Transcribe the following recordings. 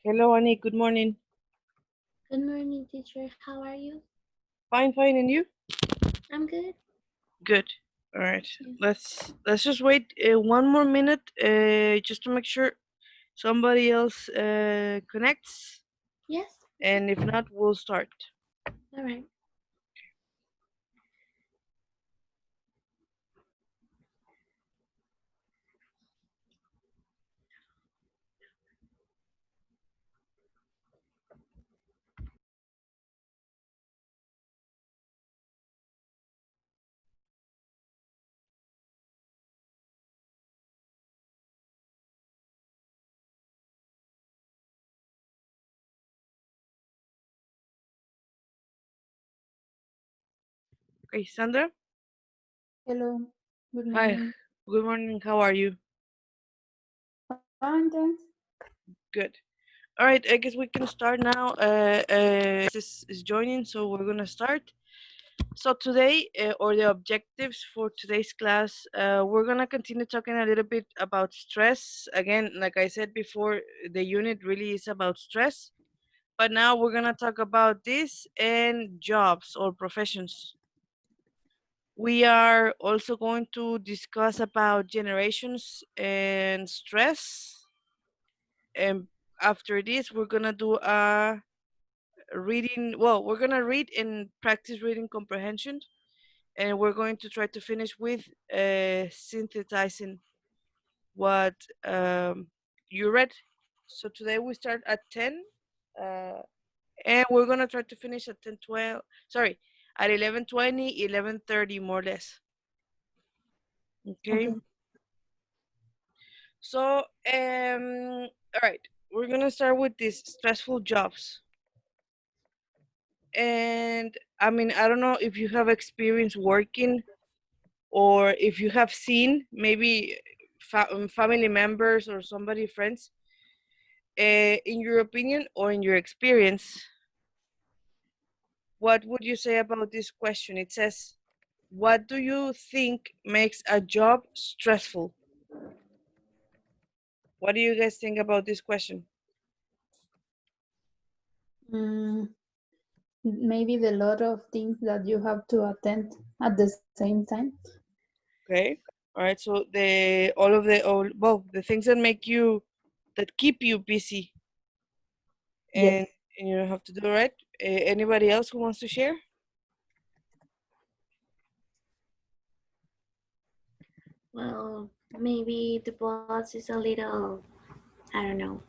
Hello, Annie. Good morning. Good morning, teacher. How are you? Fine, fine, and you? I'm good. Good. All right. Yes. Let's just wait one more minute, just to make sure somebody else connects, Yes. and if not, we'll start. All right. Okay, Sandra. Hello, good Hi. morning. Good morning. How are you? Fine, thanks. Good. All right. I guess we can start now. Is joining, so we're gonna start. So today, or the objectives for today's class, we're gonna continue talking a little bit about stress. Again, like I said before, the unit really is about stress. But now we're gonna talk about this and jobs or professions. We are also going to discuss about generations and stress. And after this, we're gonna do a reading. Well, we're gonna read and practice reading comprehension, and we're going to try to finish with synthesizing what you read. So today we start at 10, uh, and we're gonna try to finish at 10:12. Sorry, at 11:20, 11:30, more or less. Okay. Okay. So all right, we're gonna start with these stressful jobs. And I mean, I don't know if you have experience working or if you have seen maybe family members or somebody friends, in your opinion or in your experience, what would you say about this question? It says, what do you think makes a job stressful? What do you guys think about this question? Mm, maybe the lot of things that you have to attend at the same time. Okay. All right. So well, the things that make you, that keep you busy, Yes. and you don't have to do, right. Anybody else who wants to share? Well, maybe the boss is a little, I don't know,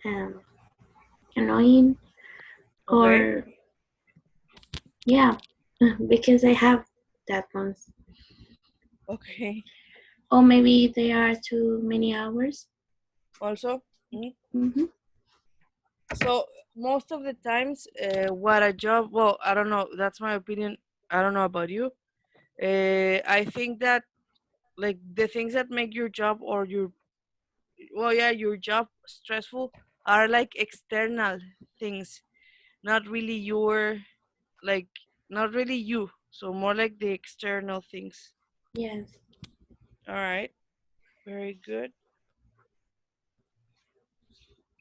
um, annoying, Okay. or yeah, because I have that ones. Okay. Or maybe there are too many hours. Also. Mhm. Mm-hmm. So most of the times, what a job, well, I don't know, that's my opinion. I don't know about you. I think that, like, the things that make your job or your, well, yeah, your job stressful are like external things, not really your, like, not really you. So more like the external things. Yes. All right, very good.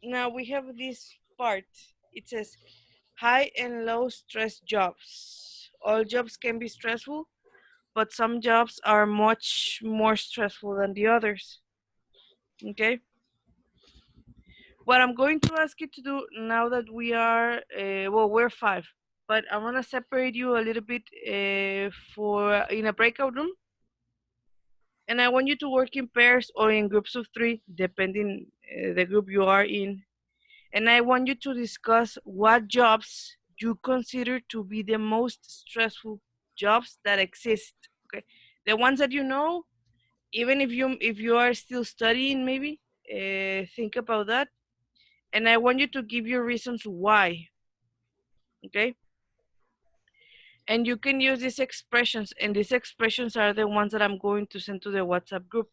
Now we have this part. It says high and low stress jobs. All jobs can be stressful, but some jobs are much more stressful than the others. Okay. What I'm going to ask you to do now that we are, well, we're five, but I want to separate you a little bit, for in a breakout room, and I want you to work in pairs or in groups of three, depending the group you are in. And I want you to discuss what jobs you consider to be the most stressful jobs that exist. Okay, the ones that you know, even if you are still studying, maybe think about that. And I want you to give your reasons why. Okay, and you can use these expressions, and these expressions are the ones that I'm going to send to the WhatsApp group.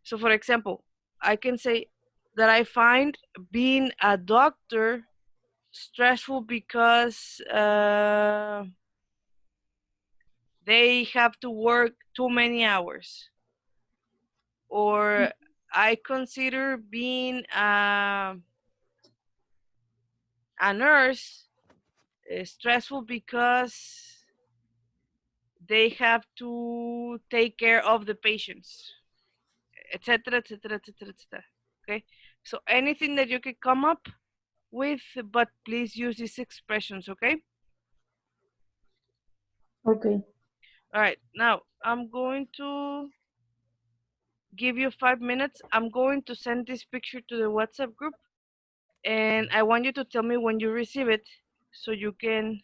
So, for example, I can say that I find being a doctor stressful because they have to work too many hours, or I consider being A nurse is stressful because they have to take care of the patients, etc., etc., etc., etc. Okay, so anything that you can come up with, but please use these expressions. Okay. Okay. All right. Now I'm going to give you 5 minutes. I'm going to send this picture to the WhatsApp group, and I want you to tell me when you receive it, so you can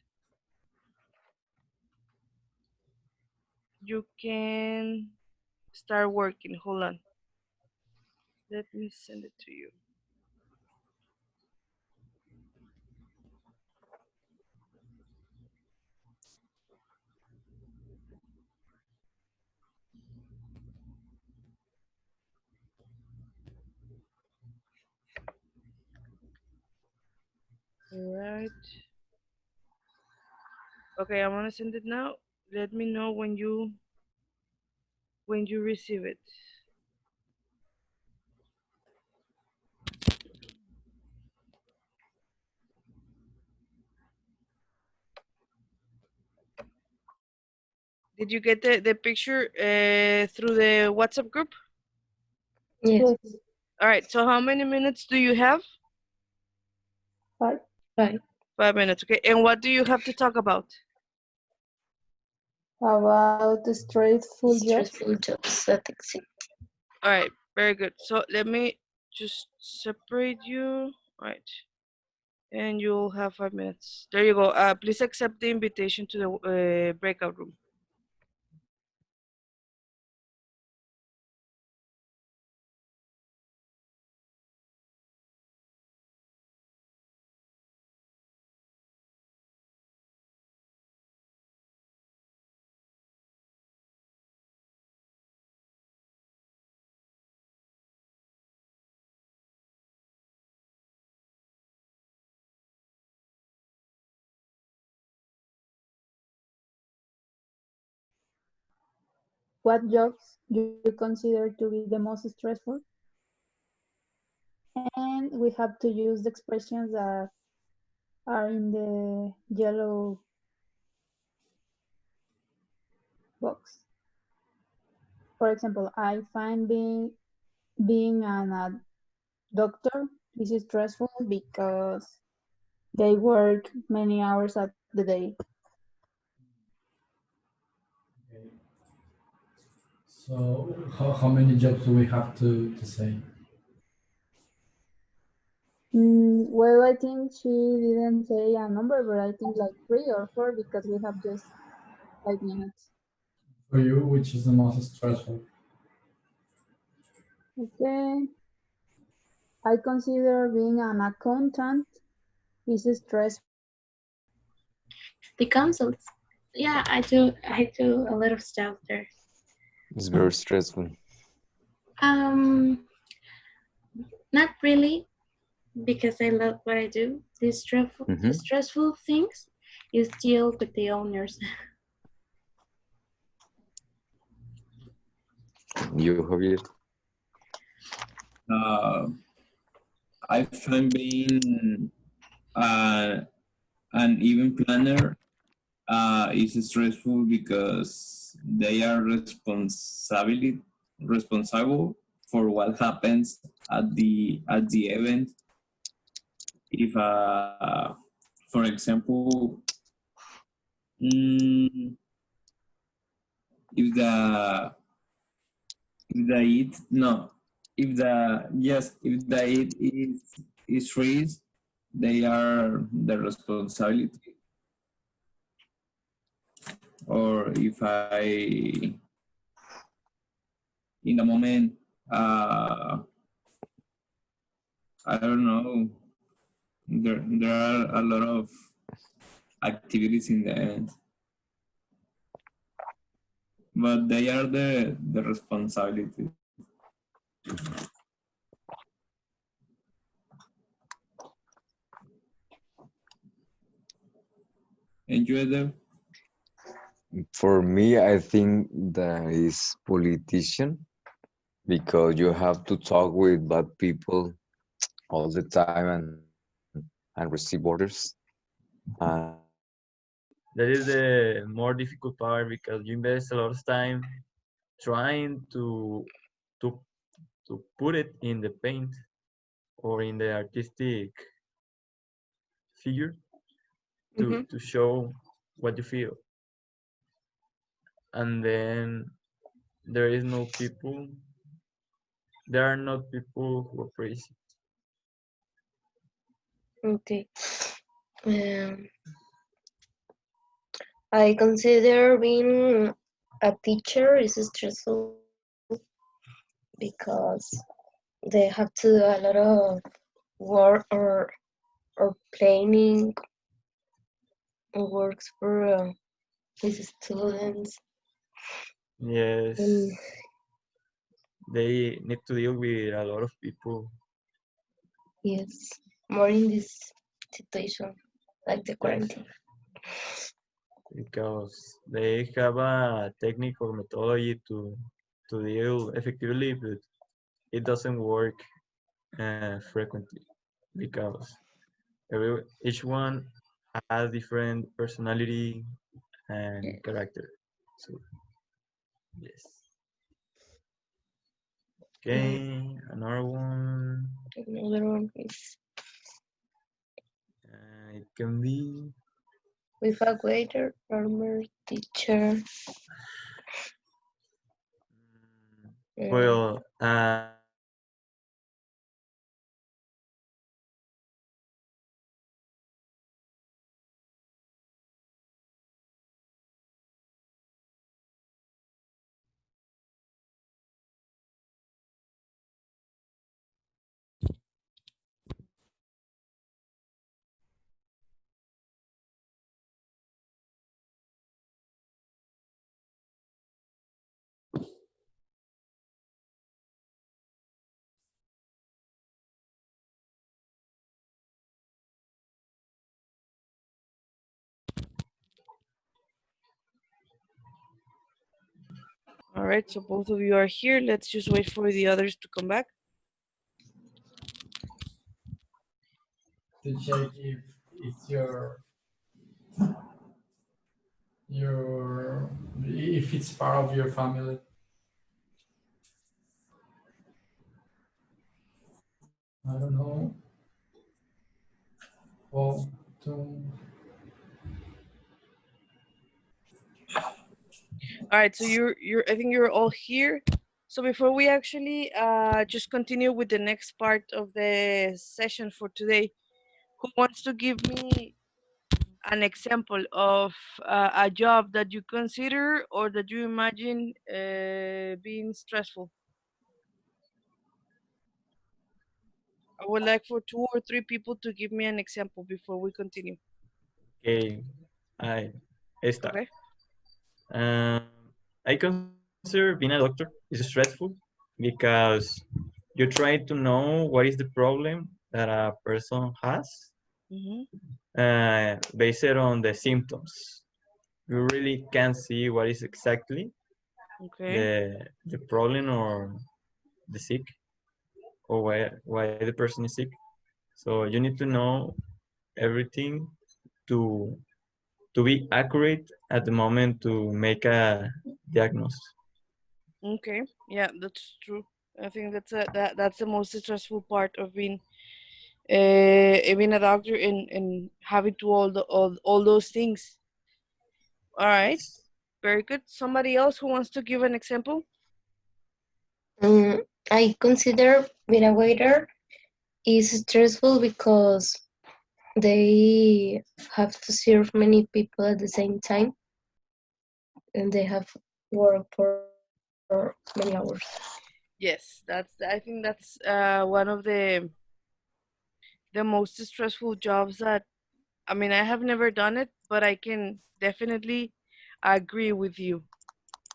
start working. Hold on. Let me send it to you. All right. Okay, I'm gonna send it now. Let me know when you receive it. Did you get the picture through the WhatsApp group? Yes. Yes. All right. So how many minutes do you have? 5. 5. 5 minutes. Okay. And what do you have to talk about? About the stressful jobs. Stressful jobs. I think so. All right. Very good. So let me just separate you. All right. And you'll have 5 minutes. There you go. Please accept the invitation to the breakout room. What jobs do you consider to be the most stressful? And we have to use the expressions that are in the yellow box. For example, I find being a doctor is stressful because they work many hours at the day. Okay. So how many jobs do we have to say? Well, I think she didn't say a number, but I think like 3 or 4 because we have just 5 minutes. For you, which is the most stressful? Okay. I consider being an accountant is stressful. The consults. Yeah, I do a lot of stuff there. It's very stressful. Um, Not really, because I love what I do. The stressful things is deal with the owners. You, Javier? Uh, I find being an event planner is stressful because they are responsible for what happens at the event. If, for example, mm, if the it no if the yes if the it is freeze, they are the responsibility. Or if I in the moment, uh I don't know, there are a lot of activities in the end, but they are the responsibility. And you there? For me, I think that is politician because you have to talk with bad people all the time and and receive orders. Uh, That is the more difficult part because you invest a lot of time trying to to put it in the paint or in the artistic figure to show what you feel. And then there is no people, there are not people who appreciate. Okay. I consider being a teacher is stressful because they have to do a lot of work or planning works for his students. Yes, And they need to deal with a lot of people. yes, more in this situation, like the Yes, quarantine. because they have a technique or methodology to deal effectively, but it doesn't work frequently because each one has different personality and character. So yes. Okay, another one. Another one is It can be with a waiter, farmer, teacher. well. All right, so both of you are here. Let's just wait for the others to come back. To check if it's your if it's part of your family. I don't know. Well, to All right, so you're I think you're all here. So before we actually just continue with the next part of the session for today, who wants to give me an example of a job that you consider or that you imagine being stressful? I would like for 2 or 3 people to give me an example before we continue. Okay, I start. Okay. Um, I consider being a doctor is stressful because you try to know what is the problem that a person has Mm-hmm. based on the symptoms. You really can't see what is exactly Okay. the problem or the sick or why the person is sick. So you need to know everything to to be accurate at the moment to make a diagnosis. Okay. Yeah, that's true. I think that's the most stressful part of being a doctor and having to all those things. All right. Yes. Very good. Somebody else who wants to give an example? I consider being a waiter is stressful because they have to serve many people at the same time and they have work for many hours. Yes, I think that's one of the most stressful jobs that I mean I have never done it, but I can definitely agree with you.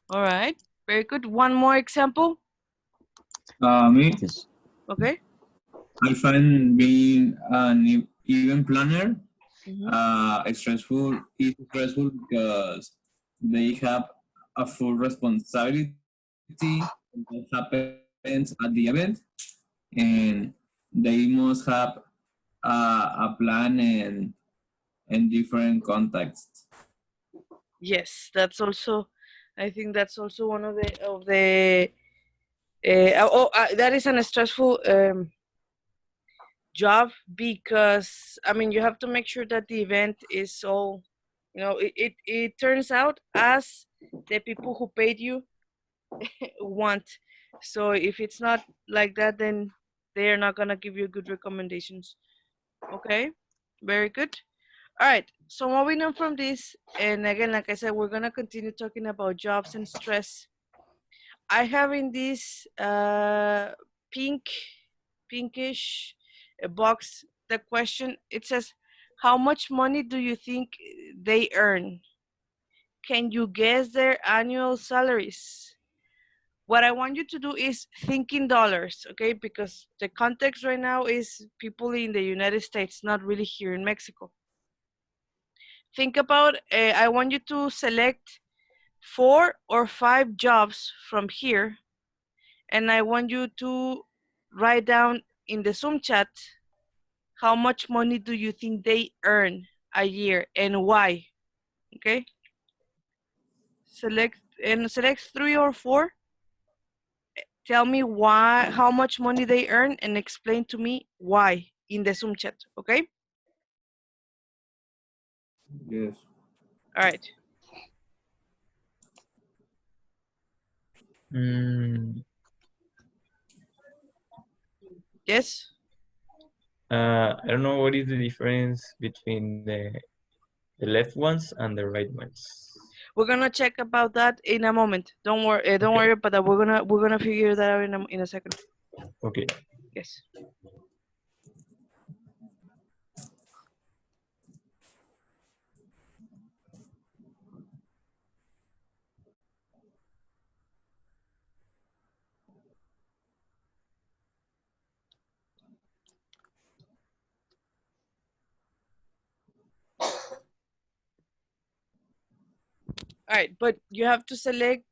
All right. Very good. One more example. Me, teach- Okay. I find being an event planner Mm-hmm. stressful. Is stressful because they have a full responsibility of what happens at the event, and they must have a plan and different contexts. Yes, that's also. I think that's also one of the. That is a stressful job because I mean you have to make sure that the event is all, it turns out as the people who paid you want. So if it's not like that, then they are not gonna give you good recommendations. Okay, very good. All right. So moving on from this, and again, like I said, we're gonna continue talking about jobs and stress. I have in this pinkish box the question. It says, "How much money do you think they earn? Can you guess their annual salaries?" What I want you to do is think in dollars, okay? Because the context right now is people in the United States, not really here in Mexico. Think about, I want you to select 4 or 5 jobs from here, and I want you to write down in the Zoom chat how much money do you think they earn a year and why, okay? Select 3 or 4. Tell me why, how much money they earn, and explain to me why in the Zoom chat, okay? Yes. All right. Mm, Yes? I don't know what is the difference between the left ones and the right ones. We're gonna check about that in a moment. Don't Okay. worry about that. We're gonna figure that out in a second. Okay. Yes. All right, but you have to select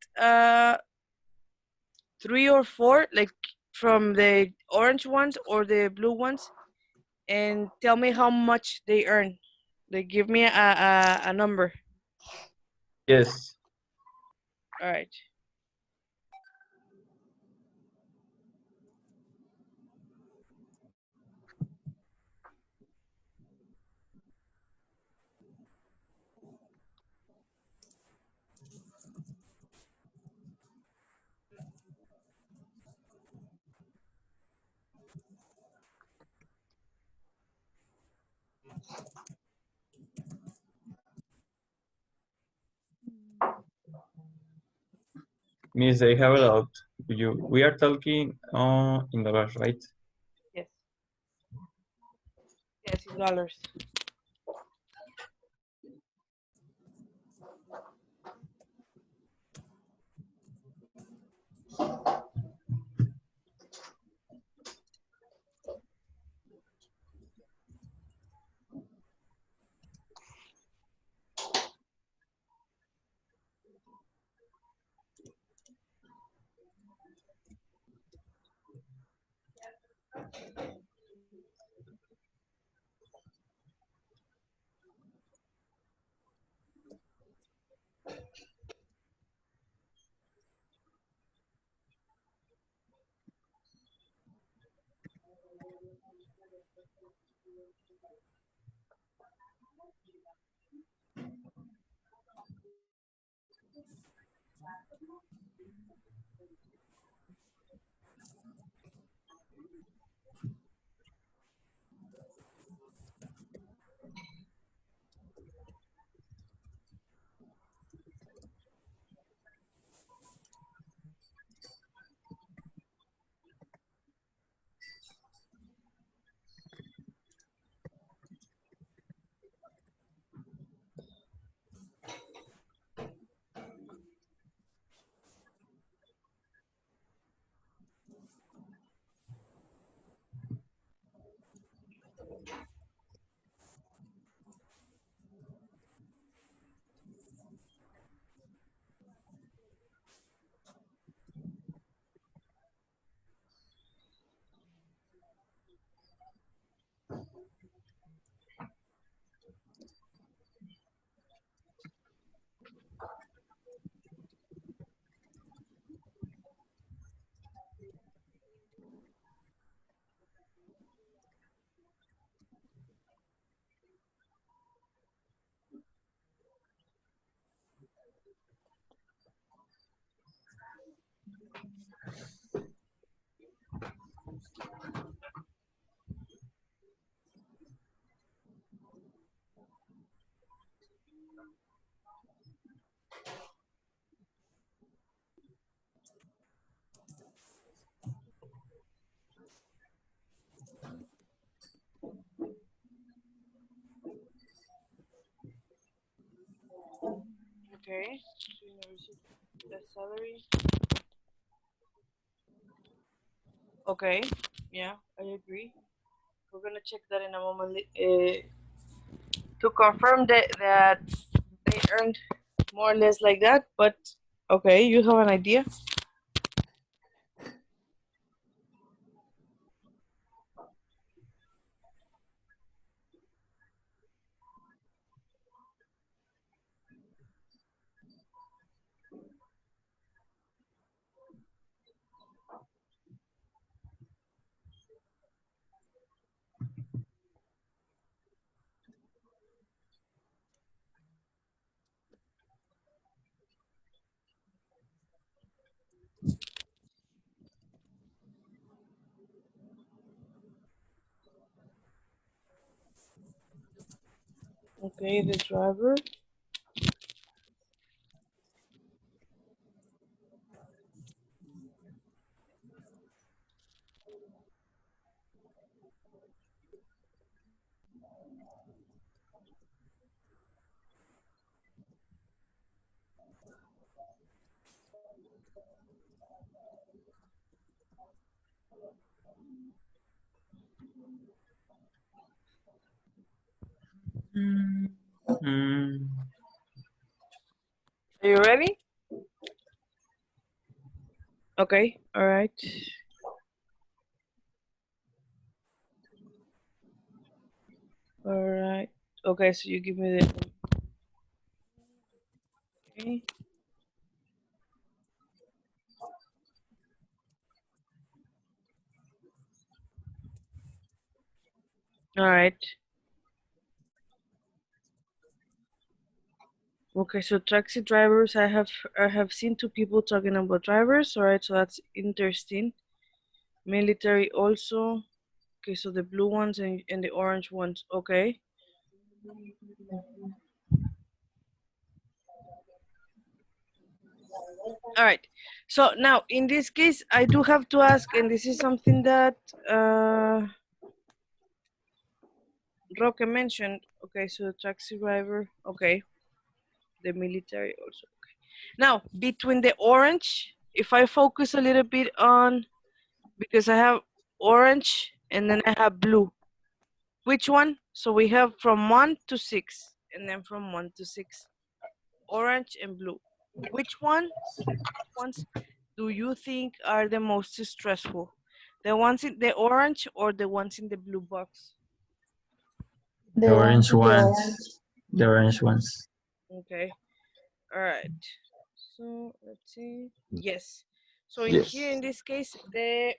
3 or 4, like from the orange ones or the blue ones, and tell me how much they earn. They give me a number. Yes. All right. Means they have a lot. We are talking in dollars, right? Yes. Yes, in dollars. Okay. The salary. Okay. Yeah, I agree. We're gonna check that in a moment to confirm that they earned more or less like that. But okay, you have an idea. Okay, the driver. Mm. Are you ready? Okay. All right. All right. Okay, so you give me the. Okay. All right. Okay, so taxi drivers, I have seen two people talking about drivers. All right, so that's interesting. Military also. Okay, so the blue ones and the orange ones. Okay. All right. So now in this case, I do have to ask, and this is something that Roque mentioned. Okay, so the taxi driver. Okay, the military also. Okay. Now between the orange, if I focus a little bit on, because I have orange and then I have blue. Which one? So we have from 1 to 6, and then from 1 to 6, orange and blue. Which ones do you think are the most stressful? The ones in the orange or the ones in the blue box? The The ones orange in the ones. orange. The orange ones. Okay. All right. So let's see. Yes. So in Yes. here, in this case, the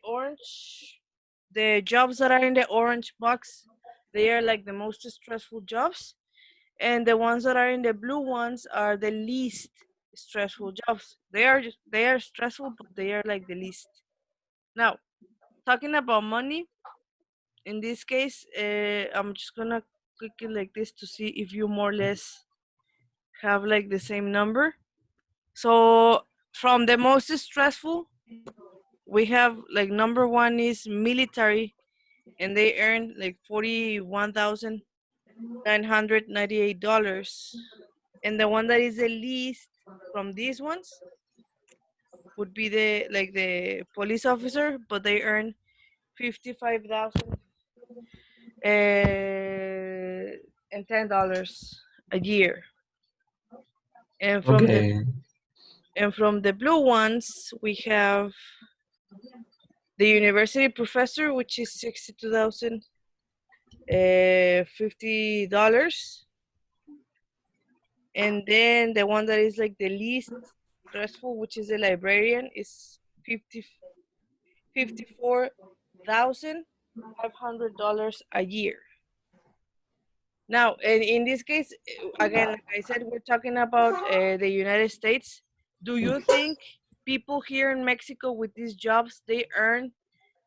jobs that are in the orange box, they are like the most stressful jobs, and the ones that are in the blue ones are the least stressful jobs. They are stressful, but they are like the least. Now, talking about money, in this case, I'm just gonna click it like this to see if you more or less have like the same number. So from the most stressful, we have like number one is military, and they earn like $41,998. And the one that is the least from these ones would be the police officer, but they earn 55,000 and $10 a year. And from the Okay. and from the blue ones, we have the university professor, which is 62,000 $50, and then the one that is like the least stressful, which is the librarian, is 54,500 $500 a year. Now, in this case, again, like I said, we're talking about the United States. Do you think people here in Mexico with these jobs they earn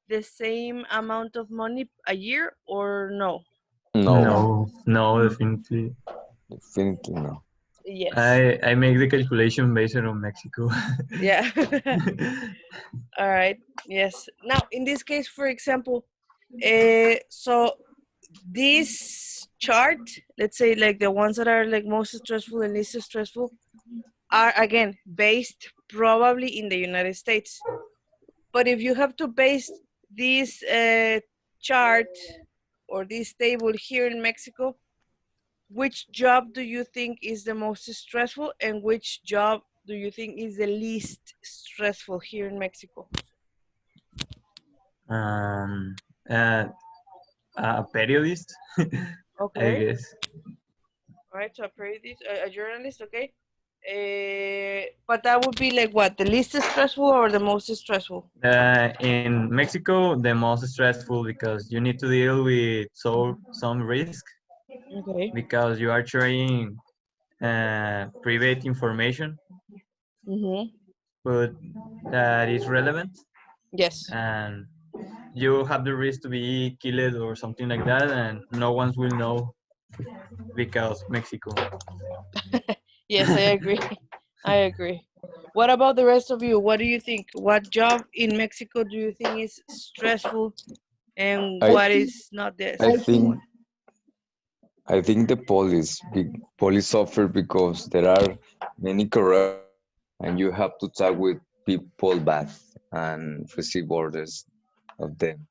the same amount of money a year or no? No, No, definitely. definitely no. Yes. I make the calculation based on Mexico. Yeah. All right. Yes. Now, in this case, for example, so this chart, let's say like the ones that are like most stressful and least stressful, are again based probably in the United States. But if you have to base this chart or this table here in Mexico, which job do you think is the most stressful and which job do you think is the least stressful here in Mexico? um, uh, a periodist, I Okay. guess. All right, so a journalist, okay. But that would be like what, the least stressful or the most stressful? In Mexico, the most stressful because you need to deal with some risk Okay. because you are sharing private information, Mm-hmm. but that is relevant, Yes. and you have the risk to be killed or something like that, and no one will know because Mexico. Yes, I agree. I agree. What about the rest of you? What do you think? What job in Mexico do you think is stressful and I what is not this? I I think think I think the police suffer because there are many corruption and you have to talk with people bad and receive orders of them.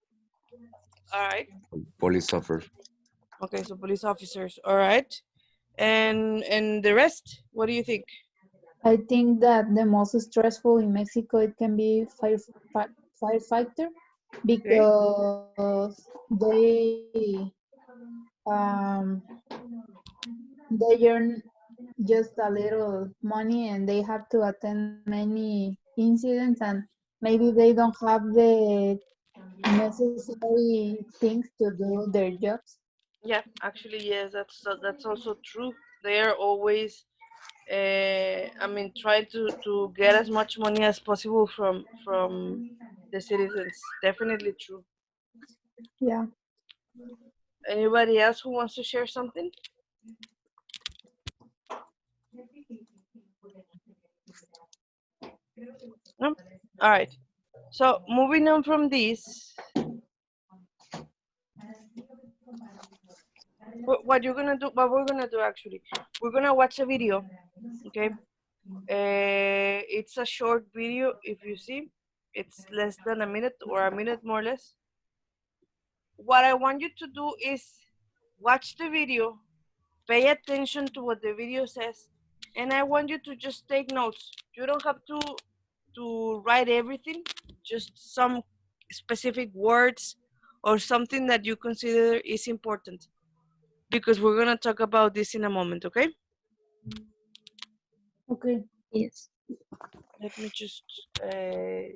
All right. Police suffer. Okay, so police officers. All right. And the rest, what do you think? I think that the most stressful in Mexico it can be firefighter Okay. because they um they earn just a little money and they have to attend many incidents and maybe they don't have the necessary things to do their jobs. Yeah, actually, yes, that's also true. They are always, I mean, trying to get as much money as possible from the citizens. Definitely true. Yeah. Anybody else who wants to share something? No. All right. So moving on from this, what you're gonna do? What we're gonna do actually? We're gonna watch a video. Okay. It's a short video. If you see, it's less than a minute or a minute more or less. What I want you to do is watch the video, pay attention to what the video says, and I want you to just take notes. You don't have to write everything, just some specific words or something that you consider is important because we're going to talk about this in a moment, okay? Okay. Yes. Let me just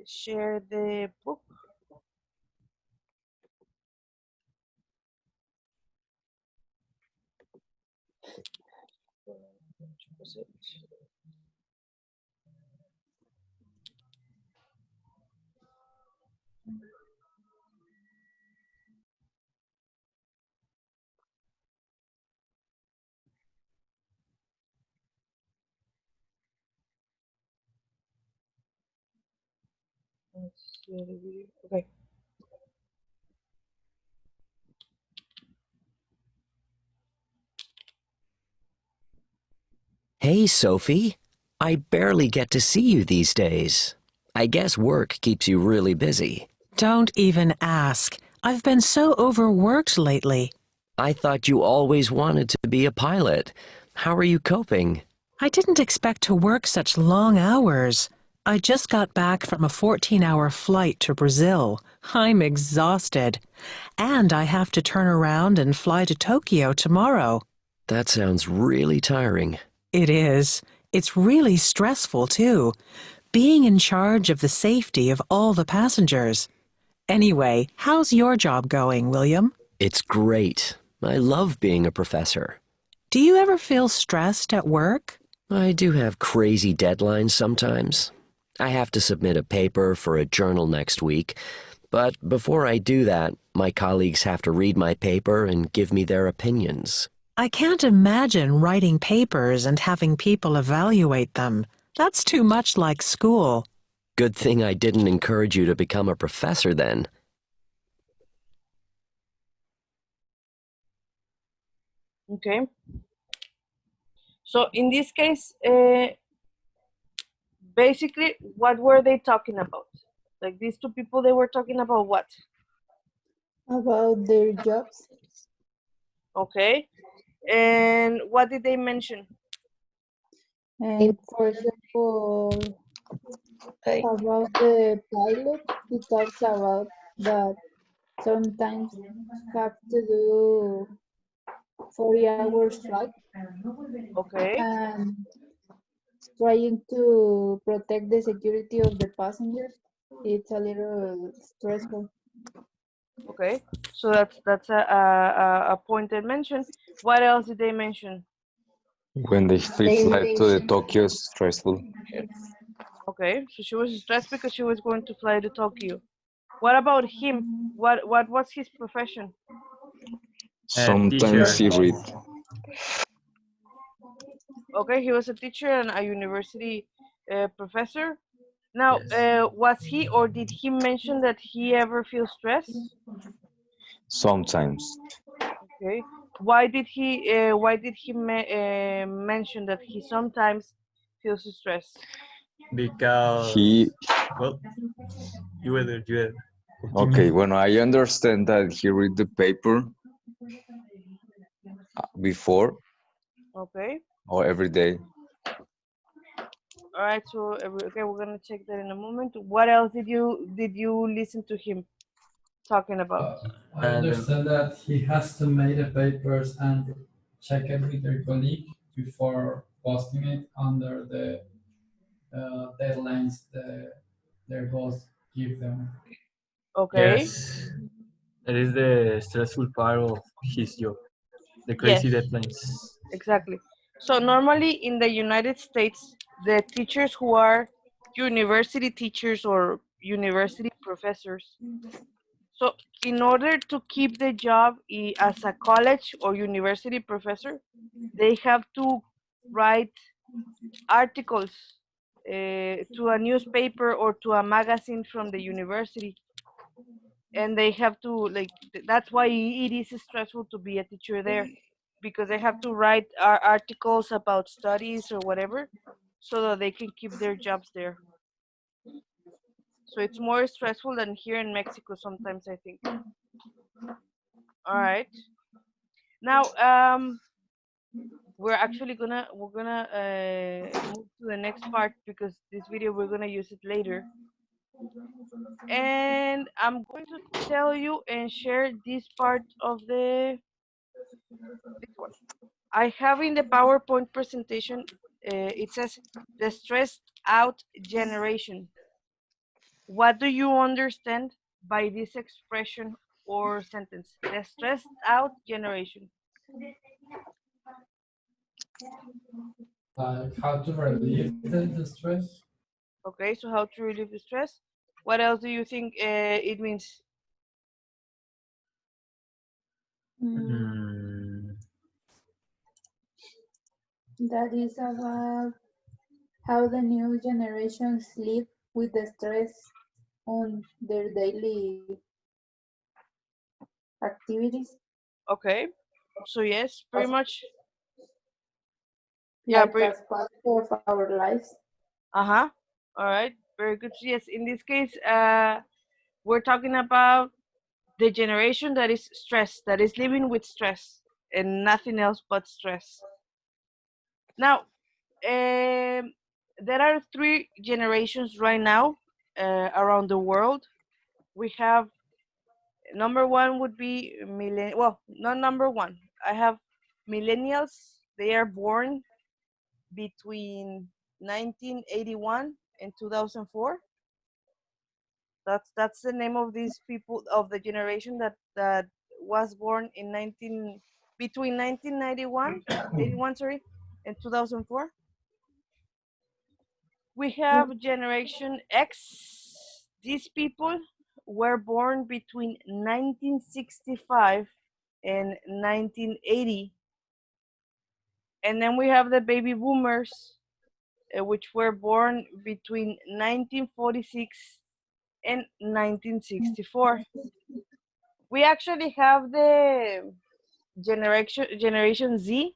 share the book. Okay. Hey, Sophie. I barely get to see you these days. I guess work keeps you really busy. Don't even ask. I've been so overworked lately. I thought you always wanted to be a pilot. How are you coping? I didn't expect to work such long hours. I just got back from a 14-hour flight to Brazil. I'm exhausted. And I have to turn around and fly to Tokyo tomorrow. That sounds really tiring. It is. It's really stressful, too. Being in charge of the safety of all the passengers. Anyway, how's your job going, William? It's great. I love being a professor. Do you ever feel stressed at work? I do have crazy deadlines sometimes. I have to submit a paper for a journal next week, but before I do that, my colleagues have to read my paper and give me their opinions. I can't imagine writing papers and having people evaluate them. That's too much like school. Good thing I didn't encourage you to become a professor then. Okay. So in this case, basically, what were they talking about? Like these two people, they were talking about what? About their jobs. Okay. And what did they mention? And for example, about the pilot, he talks about that sometimes have to do 40 hours flight Okay. and trying to protect the security of the passengers. It's a little stressful. Okay. So that's a point they mentioned. What else did they mention? When they fly to the Tokyo is stressful. Okay. So she was stressed because she was going to fly to Tokyo. What about him? What was his profession? Sometimes Teacher. he read. Okay, he was a teacher and a university professor. Now, Yes. was he or did he mention that he ever feels stress? Sometimes. Okay. Why did he mention that he sometimes feels stress? He Because, well, you had okay, continue. when I understand that he read the paper before Okay. or every day. All right. So okay, we're gonna check that in a moment. What else did you listen to him talking about? I And understand that he has to make the papers and check it with their colleague before posting it under the deadlines their boss give them. Okay. yes, that is the stressful part of his job, the Yes. crazy deadlines. Exactly. So normally in the United States, the teachers who are university teachers or university professors, so in order to keep the job as a college or university professor, they have to write articles to a newspaper or to a magazine from the university, and they have to like that's why it is stressful to be a teacher there, because they have to write articles about studies or whatever so that they can keep their jobs there. So it's more stressful than here in Mexico sometimes, I think. All right. Now we're gonna move to the next part because this video we're gonna use it later, and I'm going to tell you and share this part of this one. I have in the PowerPoint presentation, it says the stressed out generation. What do you understand by this expression or sentence? The stressed out generation. Like how to relieve the stress. Okay, so how to relieve the stress? What else do you think it means? Mm, Mm, that is about how the new generations live with the stress on their daily activities, Okay, so yes, pretty as, much. Yeah, like as part of our lives. uh-huh. All right, very good. So yes, in this case, we're talking about the generation that is stressed, that is living with stress and nothing else but stress. Now, there are three generations right now around the world. We have number one would be well, not number one. I have millennials. They are born between 1981 and 2004. That's the name of these people of the generation that was born in between 81, sorry, and 2004. We have Generation X. These people were born between 1965 and 1980. And then we have the baby boomers, which were born between 1946 and 1964. We actually have the Generation Z.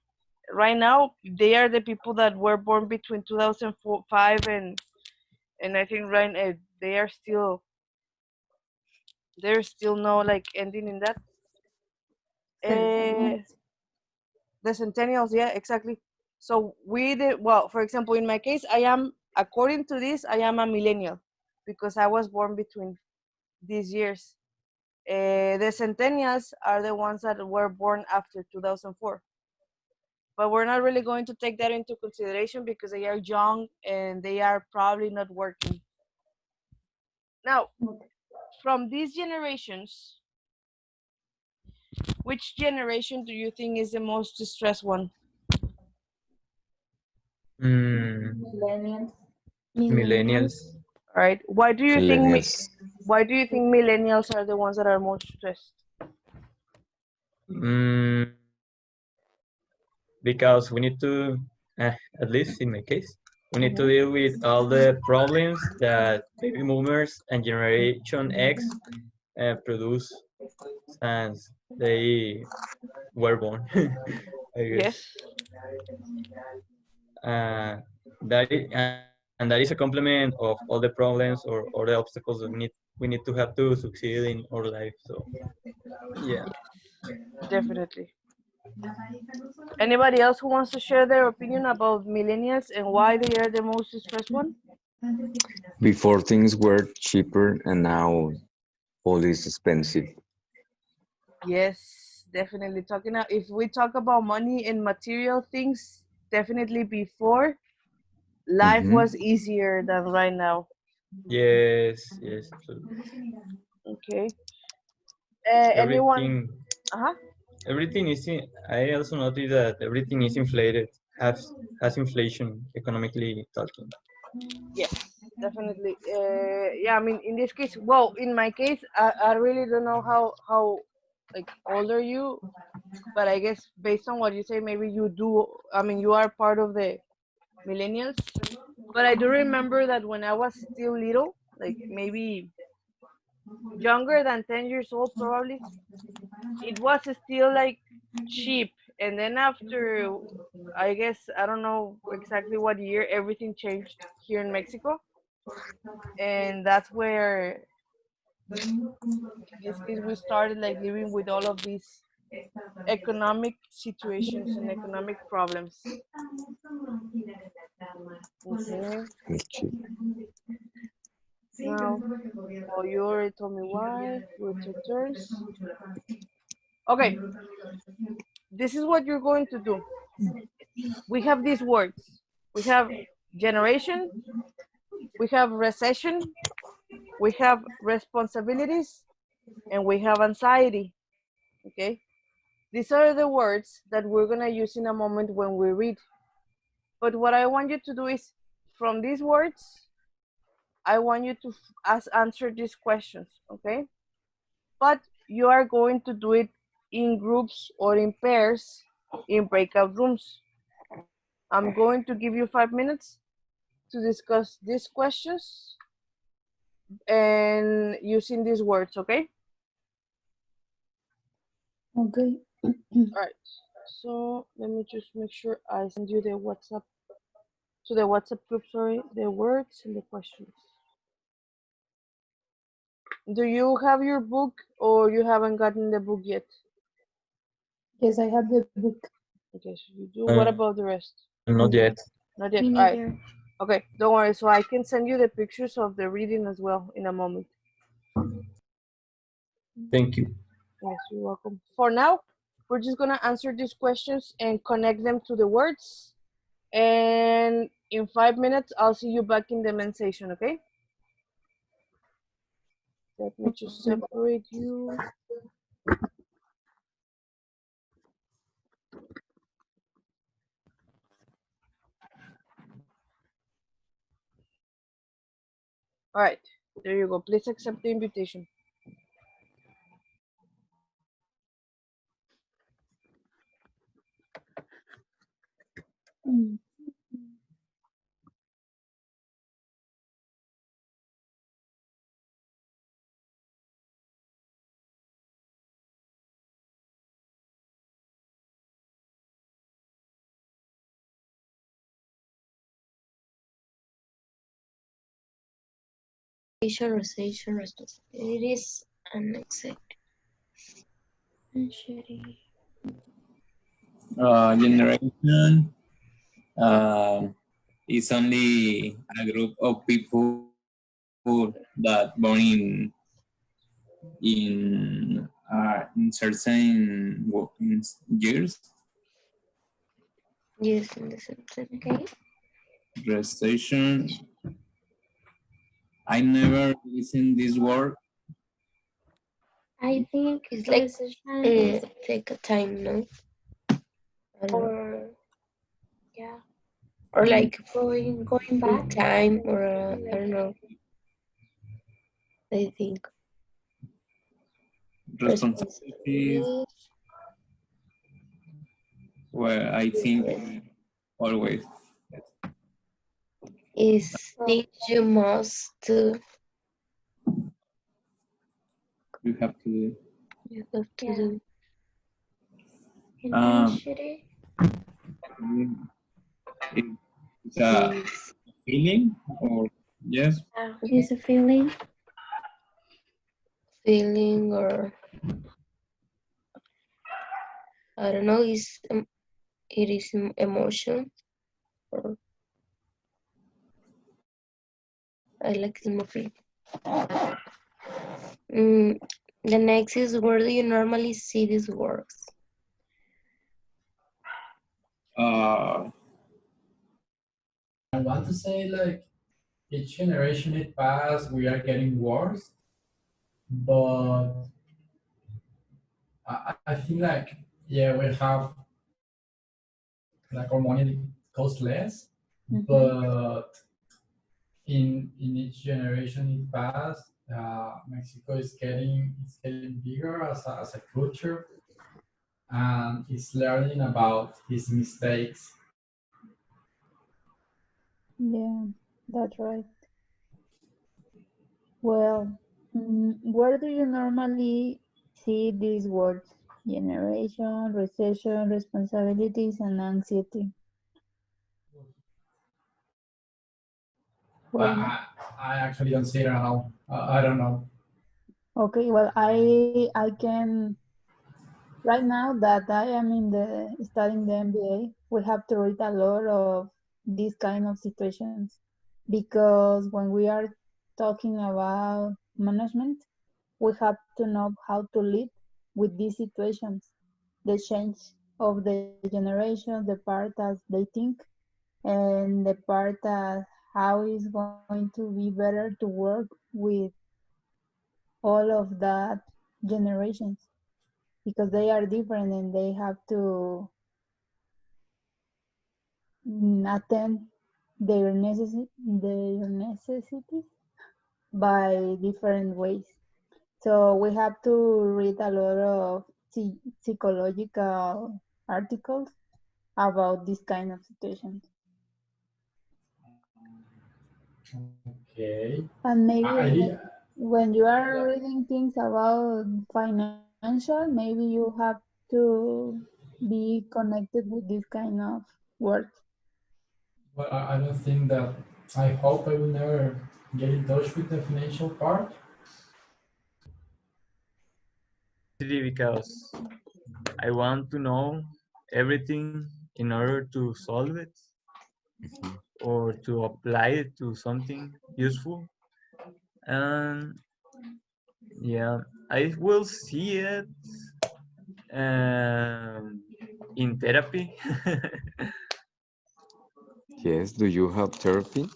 Right now, they are the people that were born between 2005 and I think right they are still there's still no like ending in that. Uh, Centennials. the centennials, yeah, exactly. So we did well. For example, in my case, I am according to this, I am a millennial because I was born between these years. The centennials are the ones that were born after 2004. But we're not really going to take that into consideration because they are young and they are probably not working. Now, from these generations, which generation do you think is the most stressed one? Millennials. Millennials. All right. Millennials. Why do you think millennials are the ones that are most stressed? Mm, because we need to, at least in my case, we need to deal with all the problems that baby boomers and Generation X produce since they were born, I guess. Yes, Uh, and that is a complement of all the problems or the obstacles that we need to have to succeed in our life. So yeah. definitely. Anybody else who wants to share their opinion about millennials and why they are the most stressed one? Before things were cheaper and now all is expensive. Yes, definitely. If we talk about money and material things, definitely before life Hmm. was easier than right now. Yes, yes, absolutely. Okay. Anyone? Everything, Uh-huh. everything is in, I also noticed that everything is inflated, has inflation economically talking. Yes, definitely. Yeah, I mean, in this case, well, in my case, I really don't know how like old are you, but I guess based on what you say, maybe you do. I mean, you are part of the millennials. But I do remember that when I was still little, like maybe younger than 10 years old, probably, it was still like cheap. And then after, I guess, I don't know exactly what year, everything changed here in Mexico. And that's where, in this case, we started like living with all of these economic situations and economic problems. Okay. Now, well, you already told me why. We took turns. Okay, this is what you're going to do. We have these words. We have generation, we have recession, we have responsibilities, and we have anxiety. Okay? These are the words that we're going to use in a moment when we read. But what I want you to do is from these words, I want you to answer these questions, okay? But you are going to do it in groups or in pairs in breakout rooms. I'm going to give you 5 minutes to discuss these questions and using these words, okay? Okay. All right. So let me just make sure I send you the WhatsApp to the WhatsApp group, sorry, the words and the questions. Do you have your book or you haven't gotten the book yet? Yes, I have the book. Okay, so you do. What about the rest? Not yet. Not yet. Me All right. neither. Okay, don't worry. So I can send you the pictures of the reading as well in a moment. Thank you. Yes, you're welcome. For now, we're just gonna answer these questions and connect them to the words. And in 5 minutes, I'll see you back in the main session, okay? Let me just separate you. All right, there you go. Please accept the invitation. Mm. Recession, responsibilities, and executive. Generation uh, is only a group of people that born in certain years. Yes, in the sentence. Okay. Gestation. I never listened this word. I think it's like Recession is take a time, no? I don't know. or yeah, Or like going full back. time, or I Like don't know. I think Responsibilities. responsibilities. Well, I think always Is things you must do. you have to do. You have to yeah, do. intensity. It's a Is feeling or yes. Is a feeling. feeling, or I don't know. Is it is emotion, or I like emotion. Mm, the next is, where do you normally see these works? Uh, I want to say like each generation it passed, we are getting worse, but I think like yeah, we have like our money costs less, but in each generation it passed, Mexico is getting bigger as a culture, and it's learning about his mistakes. Yeah, that's right. Well, where do you normally see these words? Generation, recession, responsibilities, and anxiety. I, Where not? I, I actually don't see it at all. I don't know. Okay, well, I can right now that I am in the studying the MBA, we have to read a lot of these kind of situations because when we are talking about management, we have to know how to live with these situations, the change of the generation, the part as they think, and the part as how is going to be better to work with all of that generations because they are different and they have to attend their necessities by different ways. So we have to read a lot of psychological articles about this kind of situations. Okay. And maybe I did. when you are reading things about financial, maybe you have to be connected with this kind of work. But I don't think that. I hope I will never get in touch with the financial part. Because I want to know everything in order to solve it or to apply it to something useful. And yeah, I will see it um, in therapy. Yes, do you have therapy?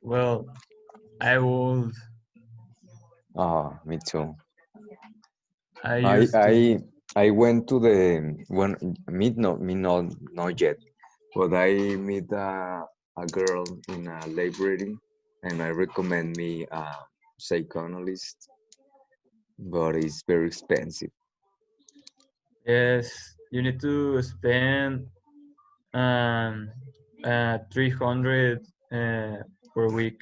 Well, I would. Ah, me too. I I used to. I I went to the when not yet, but I meet a girl in a library, and I recommend me a psychoanalyst, but it's very expensive. Yes, you need to spend 300 per week.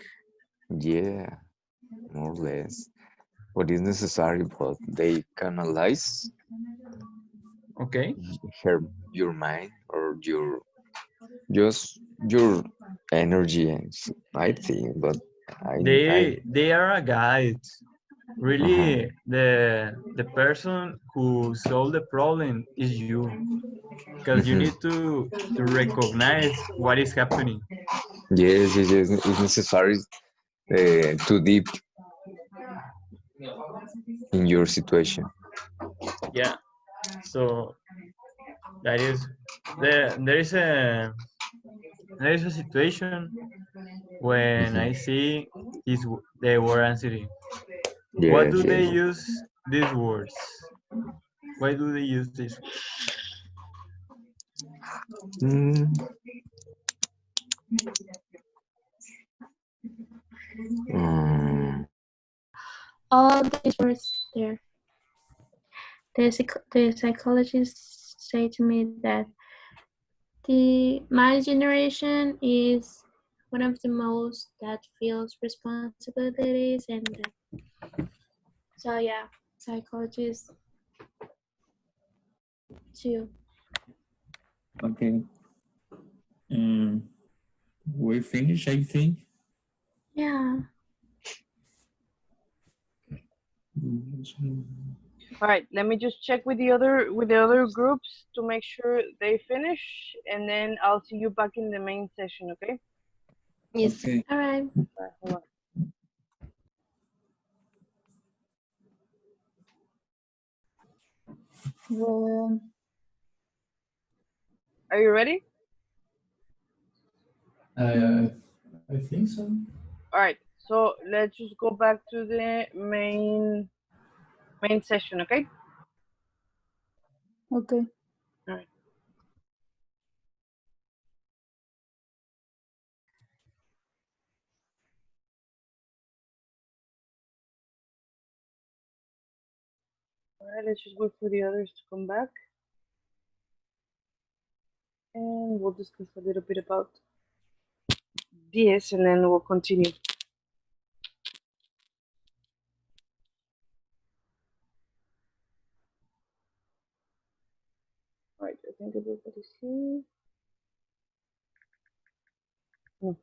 Yeah, more or less. What is necessary, but they canalize Okay. her your mind or your just your energy, I think. But I They are a guide. uh-huh. Really, the person who solved the problem is you, because you Mhm. need to recognize what is happening. Yes, yes, yes, it's necessary to deep in your situation. Yeah. So that is there is a situation when I Mhm. see the word anxiety. What Yes, do they yes. use these words? Why do they use these words? Mm, mm, All these words there. The psychologists say to me that my generation is one of the most that feels responsibilities and so yeah, psychologists too. Okay. Um, we finish, I think. Yeah. All right, let me just check with the other groups to make sure they finish, and then I'll see you back in the main session. Okay? Yes. Okay. All right. All right, hold on. Well, Are you ready? mm, I think so. All right. So let's just go back to the main session. Okay? okay. All right. All right. Let's just wait for the others to come back, and we'll discuss a little bit about this, and then we'll continue. All right. I think everybody's here. No.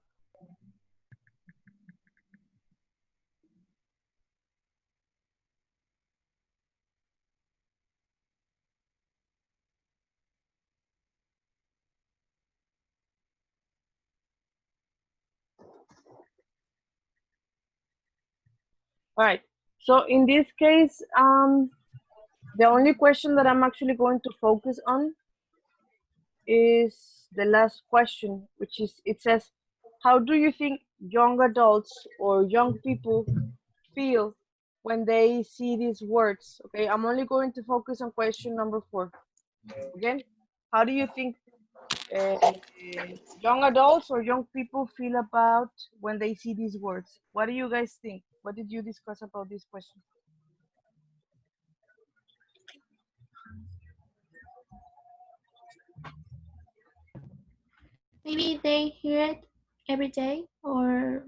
All right. So in this case, the only question that I'm actually going to focus on is the last question, which is it says, how do you think young adults or young people feel when they see these words? Okay, I'm only going to focus on question number 4. Again, how do you think uh, young adults or young people feel about when they see these words? What do you guys think? What did you discuss about this question? Maybe they hear it every day or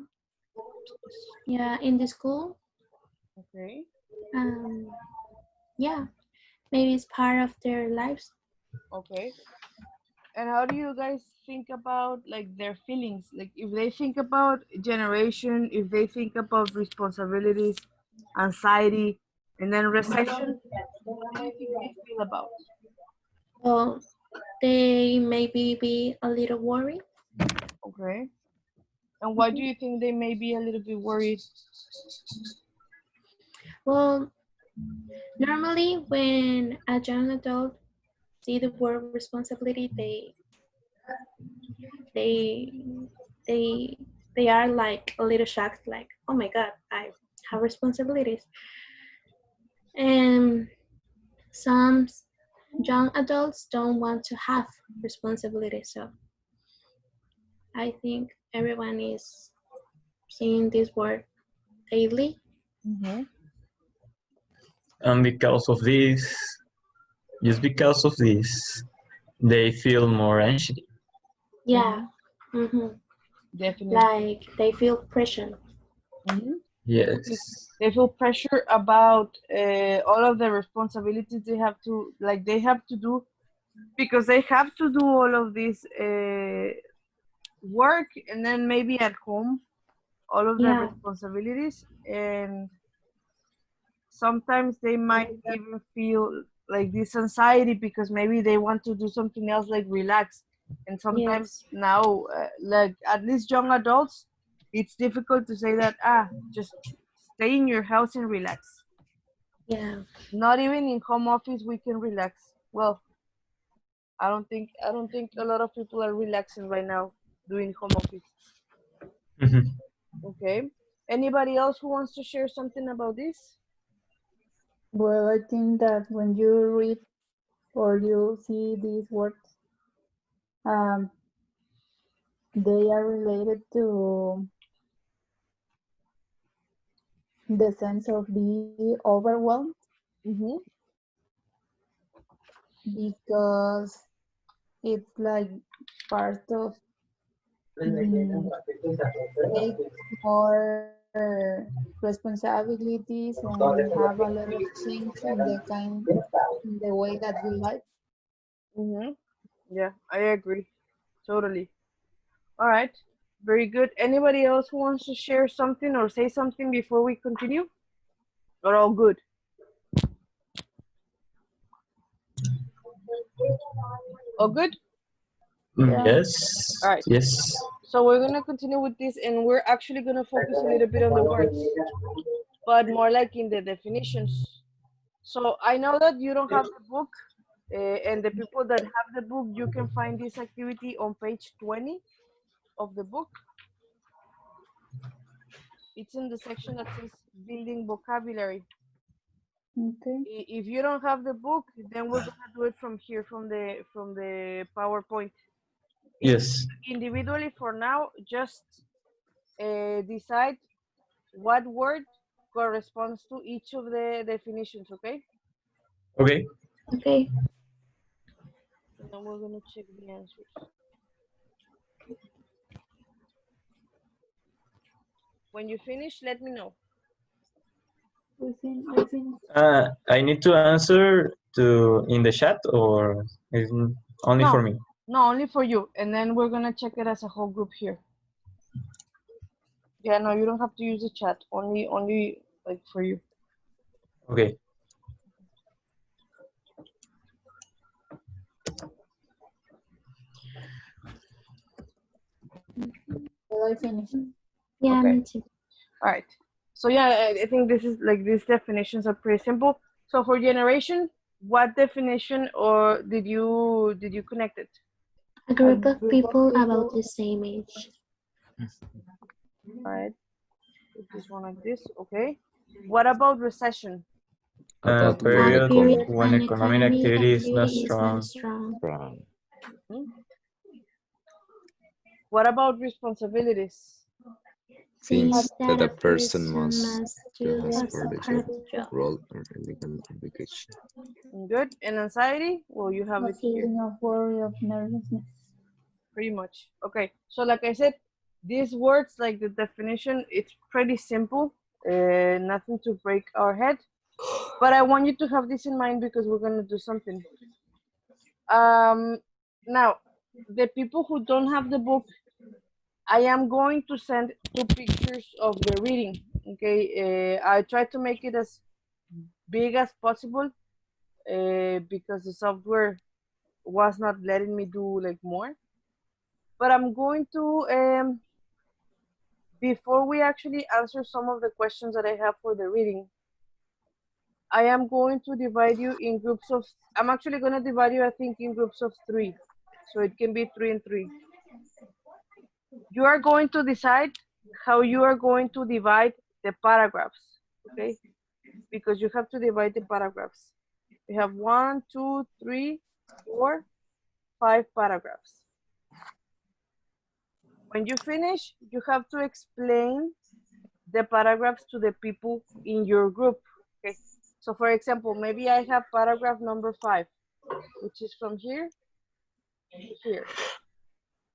yeah, in the school. Okay. Um, yeah, maybe it's part of their lives. Okay. And how do you guys think about like their feelings? Like if they think about generation, if they think about responsibilities, anxiety, and then recession, what do you think they feel about? Well, they maybe be a little worried. Okay. And why do Mhm. you think they may be a little bit worried? Well, normally when a young adult see the word responsibility, they they they are like a little shocked, like, oh my god, I have responsibilities. And some young adults don't want to have responsibilities. So I think everyone is seeing this word daily. And because of this, just because of this, they feel more anxious. Yeah. Definitely. Like they feel pressure. Yes. They feel pressure about all of the responsibilities they have to, like, they have to do, because they have to do all of this work, and then maybe at home all of the Yeah. responsibilities, and sometimes they might even feel like this anxiety because maybe they want to do something else, like relax. And sometimes Yes. now, like at least young adults, it's difficult to say that, just stay in your house and relax. Yeah. Not even in home office we can relax. Well, I don't think a lot of people are relaxing right now doing home office. Okay. Anybody else who wants to share something about this? Well, I think that when you read or you see these words, um, they are related to the sense of being overwhelmed because it's like part of take more responsibilities and have a lot of change in the way that we live. Yeah, I agree. Totally. All right. Very good. Anybody else who wants to share something or say something before we continue? Or all good? All good? Yeah. Yes. All right. Yes. So we're gonna continue with this, and we're actually gonna focus a little bit on the words, but more like in the definitions. So I know that you don't have the book, and the people that have the book, you can find this activity on page 20 of the book. It's in the section that says building vocabulary. Okay. If you don't have the book, then we're gonna do it from here, from the PowerPoint. Yes. Individually for now, just decide what word corresponds to each of the definitions, okay? Okay. Okay. Now we're gonna check the answers. When you finish, let me know. We think. I need to answer to in the chat or is only for No, me? no, only for you, and then we're gonna check it as a whole group here. Yeah, no, you don't have to use the chat. Only like for you. Okay. Well, I finished. Yeah, Okay. me too. All right. So yeah, I think this is like these definitions are pretty simple. So for generation, what definition or did you connect it? A A group of group of people about people. the same age. All right. Put this one like this. Okay. What about recession? About A when Period period economic when when economic economic activity is not activity is not strong. strong. Hmm? What about responsibilities? things Things that that a a person person must must do do as as part a of the part job, of the job. role, or legal obligation. Good. And anxiety? Well, you have A it here. feeling of worry, of nervousness. Pretty much. Okay. So like I said, these words, like the definition, it's pretty simple. Nothing to break our head. But I want you to have this in mind because we're gonna do something. Now, the people who don't have the book, I am going to send two pictures of the reading. Okay, I try to make it as big as possible because the software was not letting me do like more. But I'm going to before we actually answer some of the questions that I have for the reading, I am going to divide you in groups of, I'm actually going to divide you, I think, in groups of 3. So it can be 3 and 3. You are going to decide how you are going to divide the paragraphs, okay? Because you have to divide the paragraphs. We have 1, 2, 3, 4, 5 paragraphs. When you finish, you have to explain the paragraphs to the people in your group. Okay. So for example, maybe I have paragraph number 5, which is from here to here.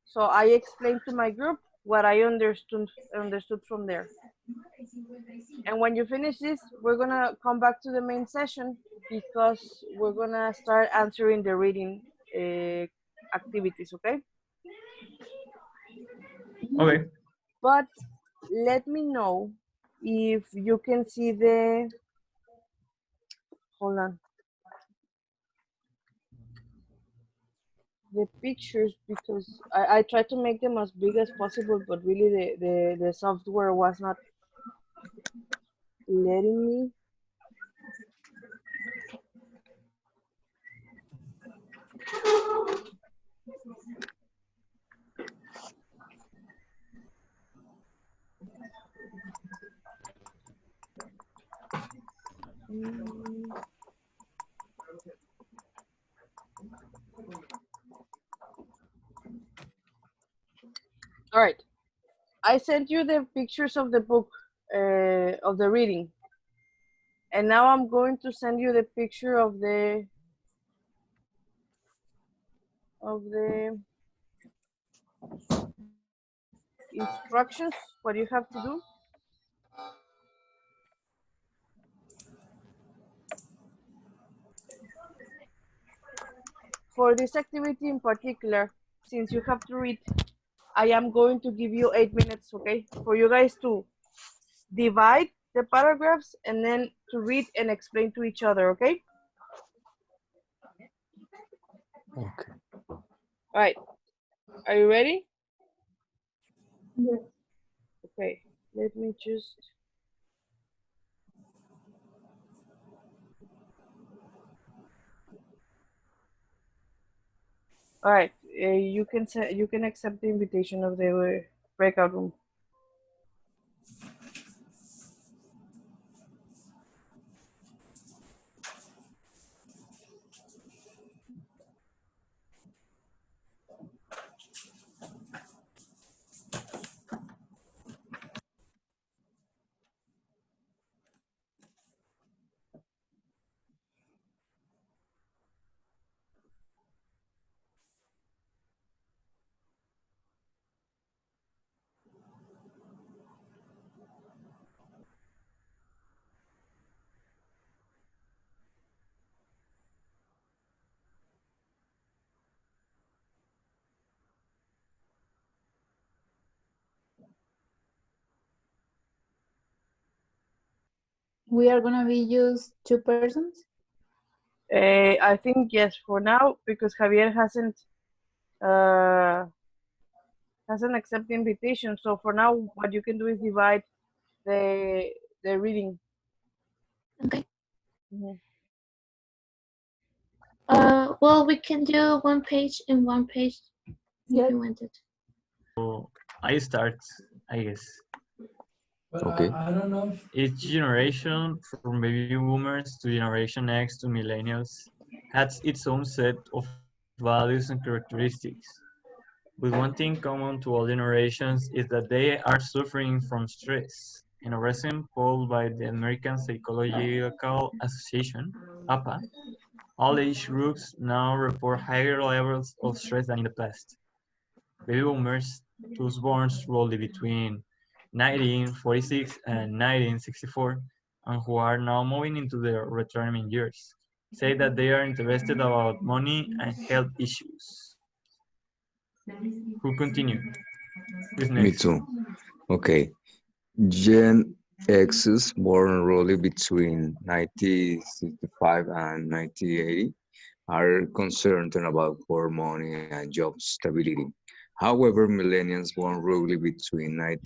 So I explained to my group what I understood from there. And when you finish this, we're gonna come back to the main session because we're gonna start answering the reading activities, okay? Okay. But let me know if you can see hold on, the pictures, because I tried to make them as big as possible, but really the software was not letting me. Mm. All right, I sent you the pictures of the book, of the reading, and now I'm going to send you the picture of the instructions, what you have to do. For this activity in particular, since you have to read, I am going to give you 8 minutes, okay, for you guys to divide the paragraphs and then to read and explain to each other, okay? Okay. All right, are you ready? Yes. Okay, let me just. All right, you can accept the invitation of the breakout room. We are gonna be just two persons. I think yes for now because Javier uh, hasn't accepted the invitation. So for now, what you can do is divide the reading. Okay. Mhm. Well, we can do one page and one page if Yes. you wanted. So I start, I guess. But Okay. I don't know if Each generation, from baby boomers to Generation X to millennials, has its own set of values and characteristics. But one thing common to all generations is that they are suffering from stress. In a recent poll by the American Psychological Association, APA, all age groups now report higher levels of stress than in the past. Baby boomers, those born roughly between 1946 and 1964, and who are now moving into their retirement years, say that they are interested about money and health issues. Who continue? Who's Me next? too. Okay. Gen X's born roughly between 1965 and 1980 are concerned about poor money and job stability. However, millennials born roughly between 19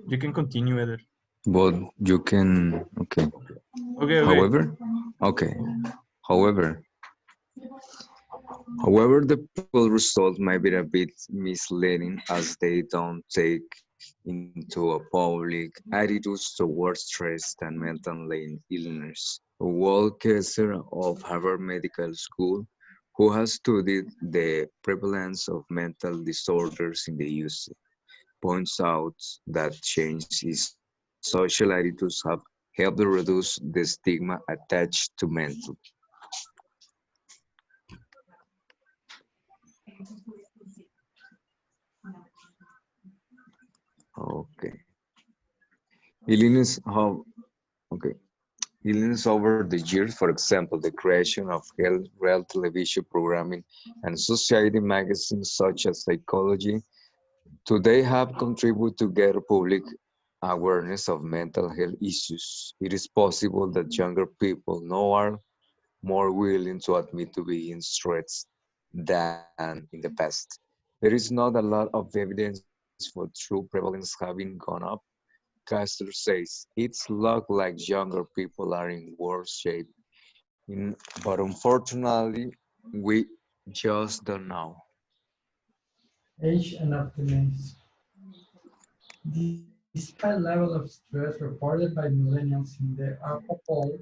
You can continue, Eder. But you can, okay. Okay. However, okay. However, the poll results might be a bit misleading as they don't take into a public attitudes towards stress and mental illness. Walt Kessler of Harvard Medical School, who has studied the prevalence of mental disorders in the US, points out that change in social attitudes have helped to reduce the stigma attached to mental. Okay. Illness have okay. Illness over the years, for example, the creation of health, real television programming and society magazines such as Psychology today have contributed to greater public awareness of mental health issues. It is possible that younger people now are more willing to admit to being stressed than in the past. There is not a lot of evidence for true prevalence having gone up. Kastler says it's looked like younger people are in worse shape, but unfortunately, we just don't know. Age and optimism. Despite level of stress reported by millennials in the ARPA poll,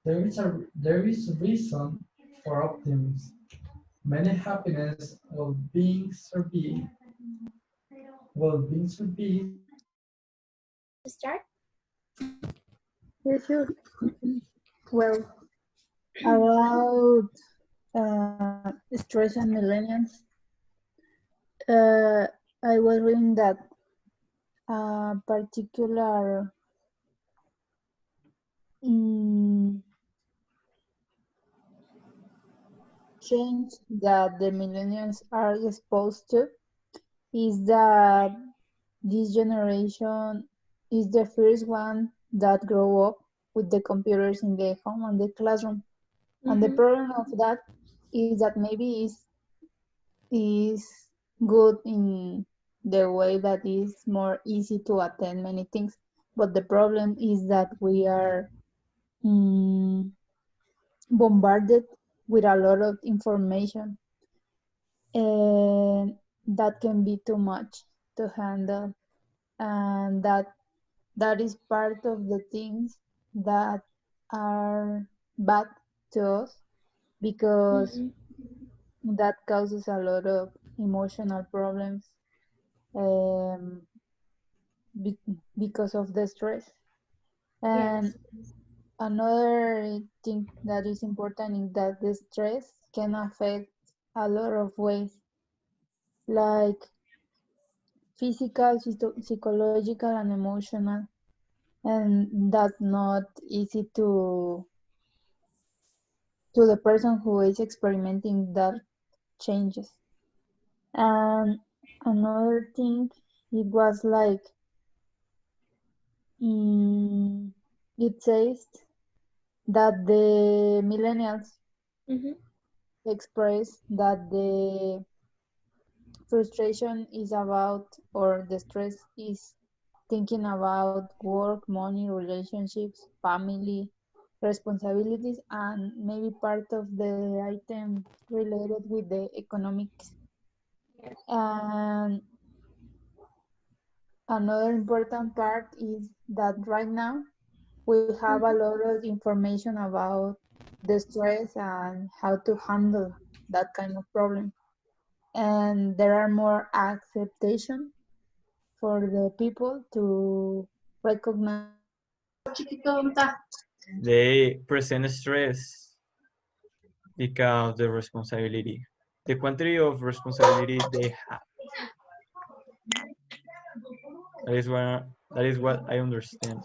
there is reason for optimism. Many happiness well-being surveys Start. Yeah, sure. Well, about stress and millennials, uh, I was reading that a particular mm, change that the millennials are exposed to is that this generation is the first one that grow up with the computers in the home and the classroom. And the problem of that is that maybe is good in the way that is more easy to attend many things. But the problem is that we are mm, bombarded with a lot of information, and that can be too much to handle, and that is part of the things that are bad to us because that causes a lot of emotional problems um, because of the stress. And Yes. another thing that is important is that the stress can affect a lot of ways, like physical, psychological, and emotional. And that's not easy to the person who is experimenting that changes. And another thing, it was like mm, it says that the millennials express that the frustration is about or the stress is thinking about work, money, relationships, family, responsibilities, and maybe part of the item related with the economics. And another important part is that right now we have a lot of information about the stress and how to handle that kind of problem. And there are more acceptation for the people to recognize. They present stress because the responsibility, the quantity of responsibility they have. That is what I understand.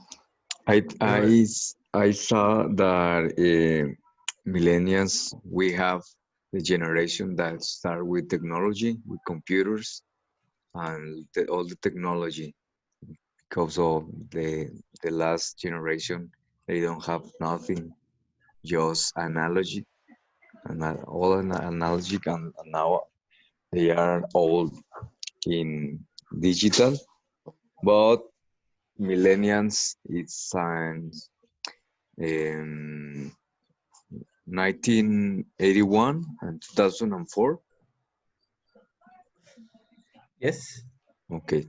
I, The I, re- I saw that millennials, we have the generation that start with technology, with computers, and all the technology. Because of the last generation, they don't have nothing, just analogy, and all analogic, and now they are all in digital, but millennials it's in 1981 and 2004. Yes. Okay,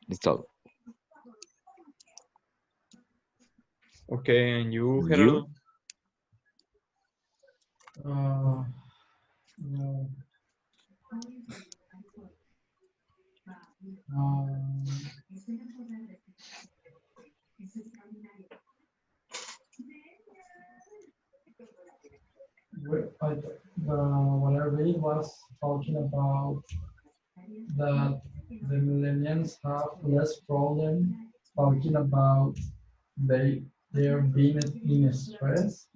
it's all. Okay, and you, You? Gerardo? No. Um, what I read was talking about that the millennials have less problem talking about they're being in stress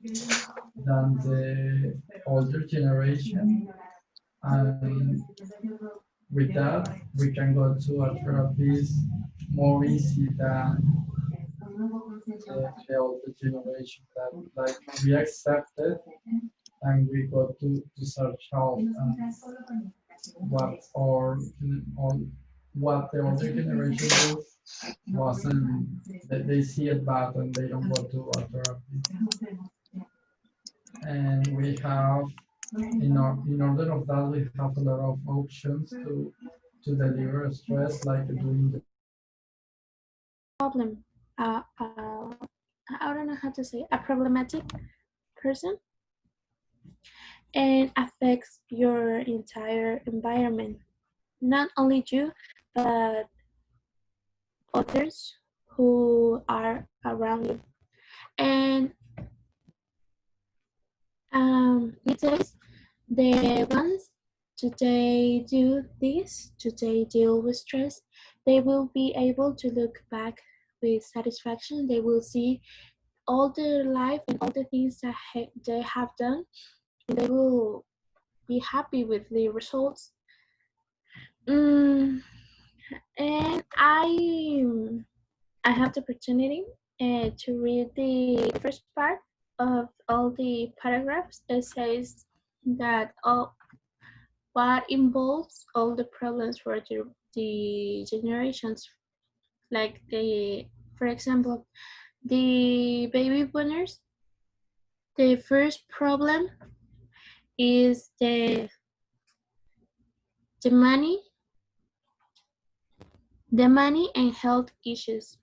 than the older generation, and with that we can go to a therapist more easy than the older generation that like we accept it and we go to search help and what or what the older generation do wasn't that they see it bad and they don't go to a therapist. And we have in order of that we have a lot of options to deliver stress like doing the Problem. I don't know how to say a problematic person, and affects your entire environment. Not only you, but others who are around you. And it says the ones today do this, today deal with stress, they will be able to look back with satisfaction. They will see all their life and all the things that they have done, and they will be happy with the results. Mm, and I have the opportunity to read the first part of all the paragraphs. It says that all what involves all the problems for the generations, like for example, the baby boomers. The first problem is the money, the money and health issues.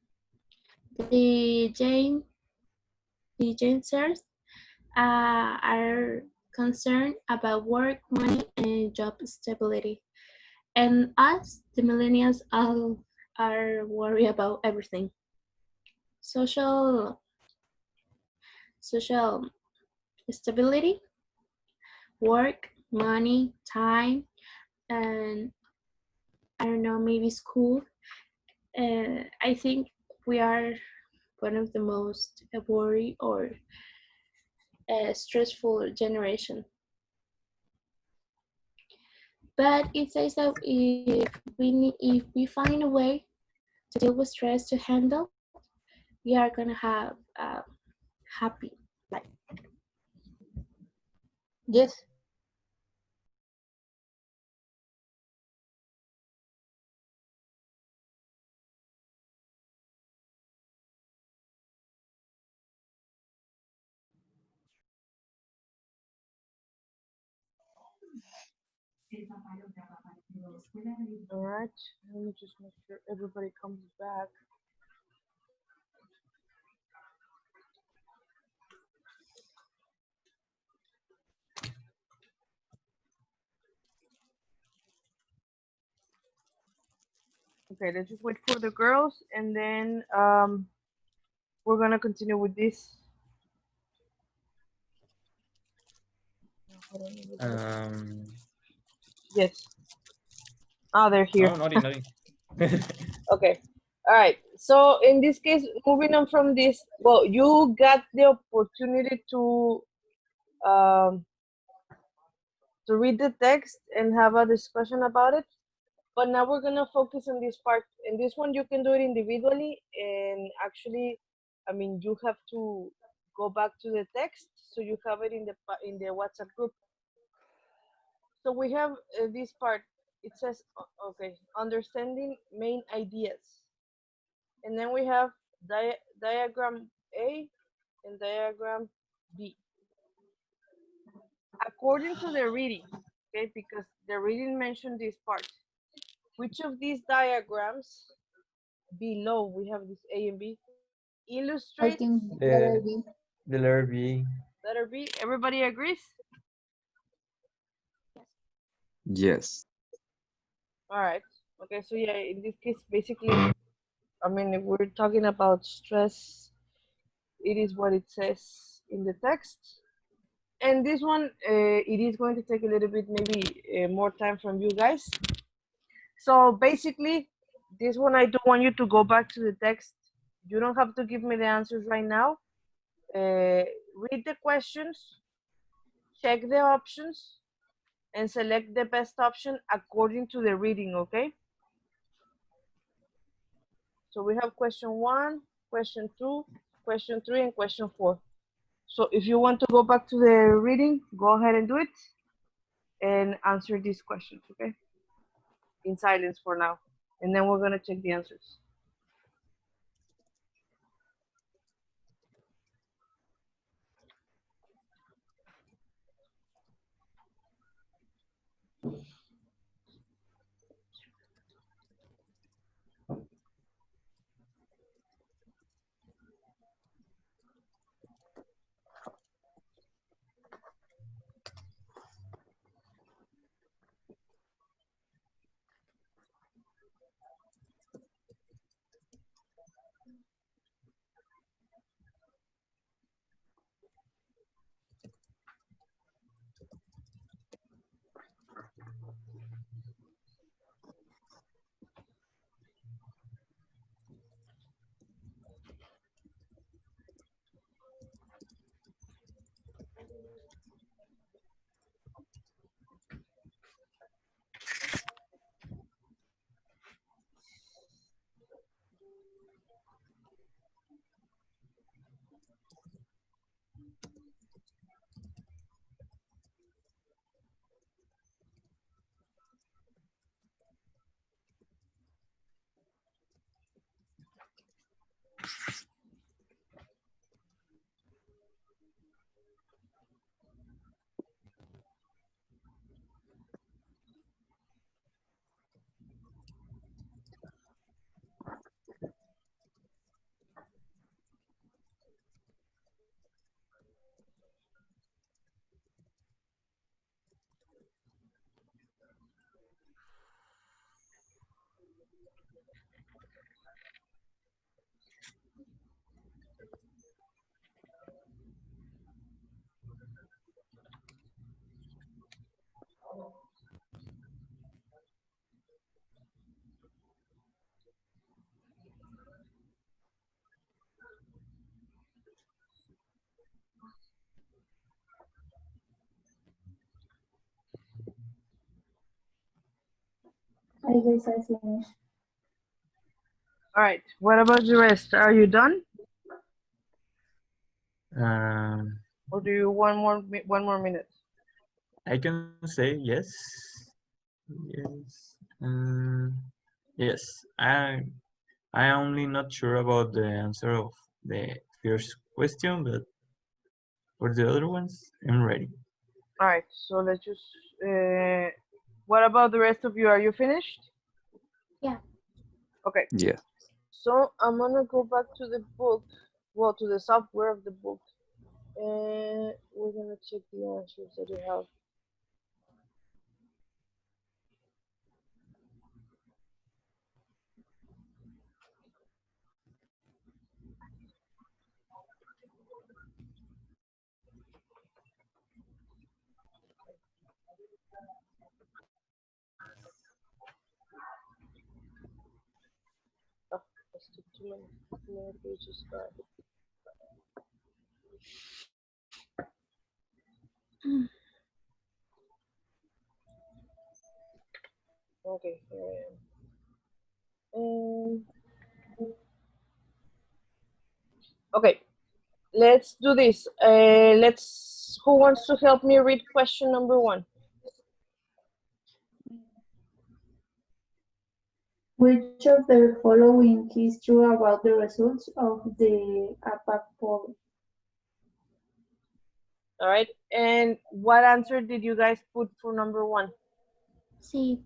The the Gen Zers are concerned about work, money, and job stability. And us, the millennials, are worried about everything. Social social stability, work, money, time, and I don't know, maybe school. I think we are one of the most worried or stressful generation. But it says that if we find a way to deal with stress to handle, we are gonna have a happy life. Yes. All right. Let me just make sure everybody comes back. Okay, let's just wait for the girls, and then we're gonna continue with this. Hold on, let me check. Um, Yes. Ah, they're here. no, nothing, nothing. Okay. All right. So in this case, moving on from this, well, you got the opportunity um, to read the text and have a discussion about it. But now we're gonna focus on this part. In this one, you can do it individually, and actually, I mean, you have to go back to the text so you have it in the WhatsApp group. So we have this part. it says, okay, understanding main ideas. And then we have diagram A and diagram B. According to the reading, okay, because the reading mentioned this part, which of these diagrams below, we have this A and B, I illustrates think The letter B. the letter B. letter B? Everybody agrees? Yes. All right. Okay, so yeah, in this case, basically, I mean, if we're talking about stress, it is what it says in the text. And this one, it is going to take a little bit, maybe more time from you guys. So basically, this one, I do want you to go back to the text. You don't have to give me the answers right now. Read the questions, check the options, and select the best option according to the reading, okay? So we have question 1, question 2, question 3, and question 4. So if you want to go back to the reading, go ahead and do it and answer these questions, okay? In silence for now. And then we're going to check the answers. I guess I finished. All right. What about the rest? Are you done? Um, Or do you want one more minute? I can say yes. Yes. Yes. I only not sure about the answer of the first question, but for the other ones, I'm ready. All right. So let's just. What about the rest of you? Are you finished? Yeah. Okay. Yeah. So I'm gonna go back to the book. Well, to the software of the book, and we're gonna check the answers that you have. Oh, let's do too many pages back. Okay, here I am. Okay, let's do this. Let's. Who wants to help me read question number 1? Which of the following is true about the results of the APAC poll? All right. And what answer did you guys put for number one? Sí.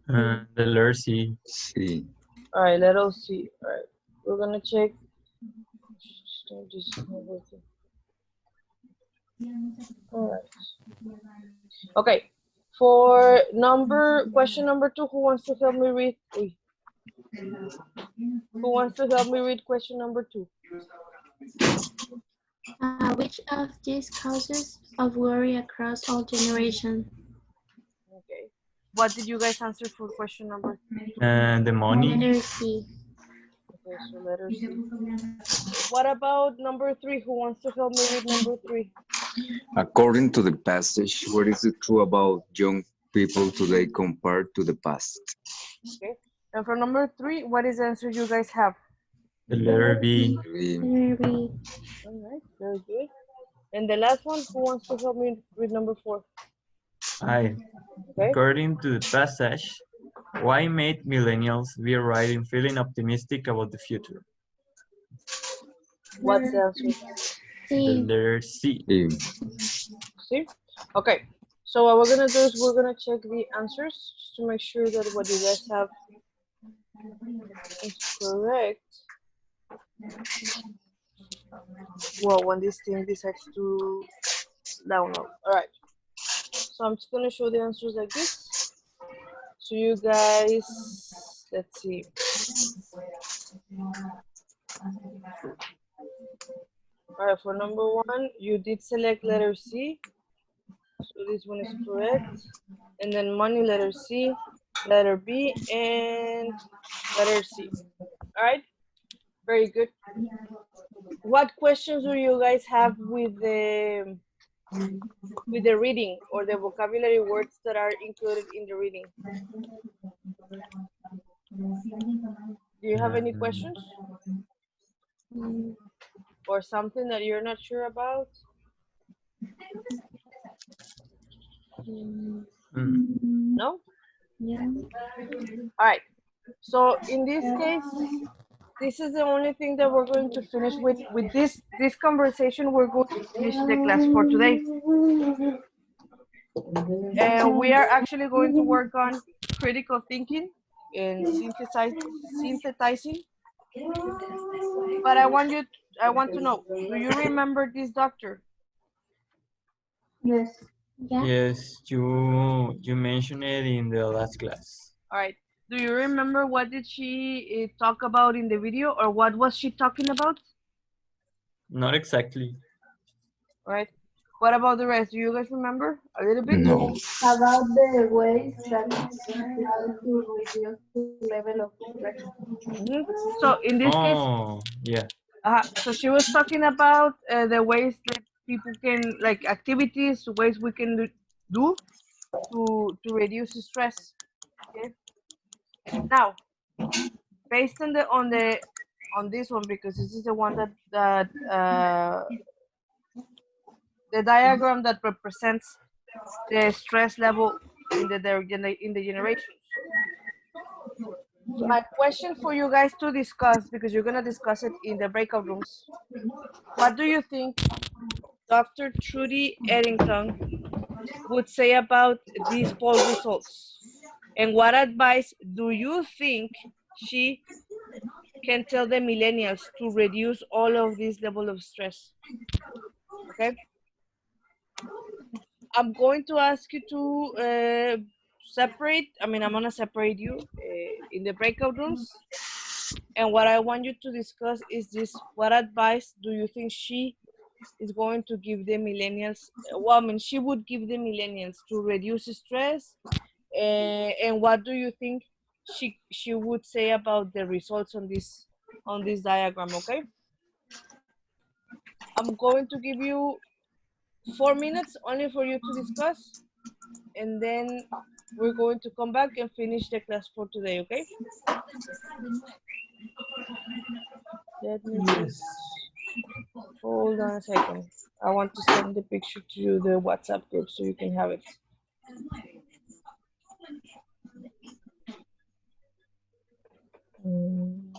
The letter C. Sí. All right, let us see. All right, we're gonna check. All right. Okay. For question number two, who wants to help me read? Who wants to help me read question number two? Which of these causes of worry across all generations? Okay. What did you guys answer for question number two? The money. Letter C. Okay, so letter C. What about number three? Who wants to help me read number three? According to the passage, what is it true about young people today compared to the past? Okay. And for number three, what is the answer you guys have? The letter B. Letter B. All right, very good. And the last one, who wants to help me read number four? I. Okay. According to the passage, why might millennials be right in feeling optimistic about the future? What's the answer? The C. letter C. See? Okay. So what we're gonna do is we're gonna check the answers just to make sure that what you guys have is correct. Well, when this thing decides to download. All right. So I'm just gonna show the answers like this. So you guys, let's see. All right, for number one, you did select letter C. So this one is correct. And then money, letter C, letter B, and letter C. All right, very good. What questions do you guys have with the reading or the vocabulary words that are included in the reading? Do you have any questions? Or something that you're not sure about? No? Yeah. All right. So in this case, this is the only thing that we're going to finish with. With this conversation, we're going to finish the class for today. And we are actually going to work on critical thinking and synthesizing. But I want to know, do you remember this doctor? Yes. Yeah. Yes, you mentioned it in the last class. All right. Do you remember what did she talk about in the video, or what was she talking about? Not exactly. All right. What about the rest? Do you guys remember a little bit? No. About the ways that how to reduce the level of stress. So in this case, Yeah. so she was talking about the ways that people can, like activities, ways we can do to reduce stress. Okay. Now, based on this one, because this is the one that the diagram that represents the stress level in the generations. My question for you guys to discuss, because you're gonna discuss it in the breakout rooms. What do you think Dr. Trudy Eddington would say about these poll results? And what advice do you think she can tell the millennials to reduce all of this level of stress? Okay. I'm going to ask you to separate. I'm gonna separate you in the breakout rooms. And what I want you to discuss is this: what advice do you think she is going to give the millennials? Well, she would give the millennials to reduce stress. And what do you think she would say about the results on this diagram? Okay. I'm going to give you 4 minutes only for you to discuss, and then we're going to come back and finish the class for today. Okay. Let me just hold on a second. I want to send the picture to the WhatsApp group so you can have it. Mm.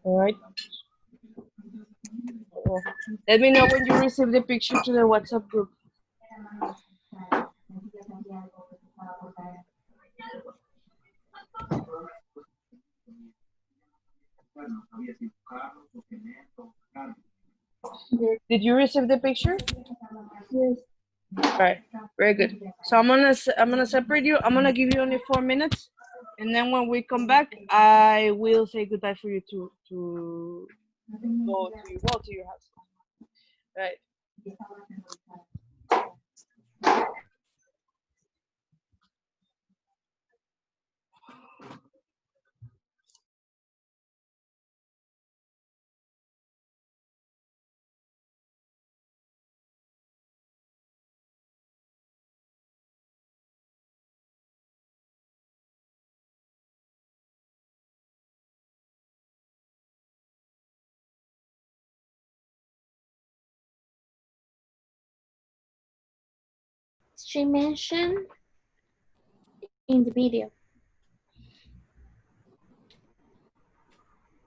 All right. Well, let me know when you receive the picture to the WhatsApp group. Yes, Did you receive the picture? yes. All right. Very good. So I'm gonna separate you. I'm gonna give you only 4 minutes, and then when we come back, I will say goodbye for you to go to your house. Right. She mentioned in the video.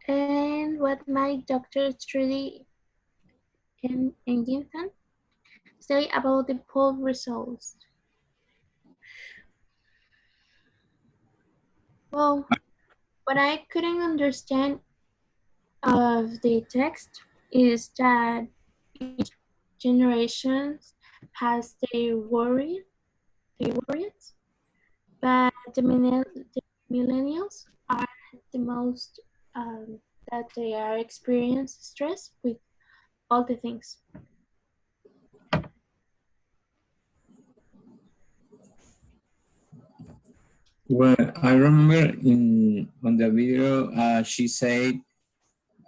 And what my doctor Trudy and Gimpan say about the poll results. Well, what I couldn't understand of the text is that each generation has their worries, but the millennials are the most that they are experiencing stress with all the things. Well, I remember in on the video, she said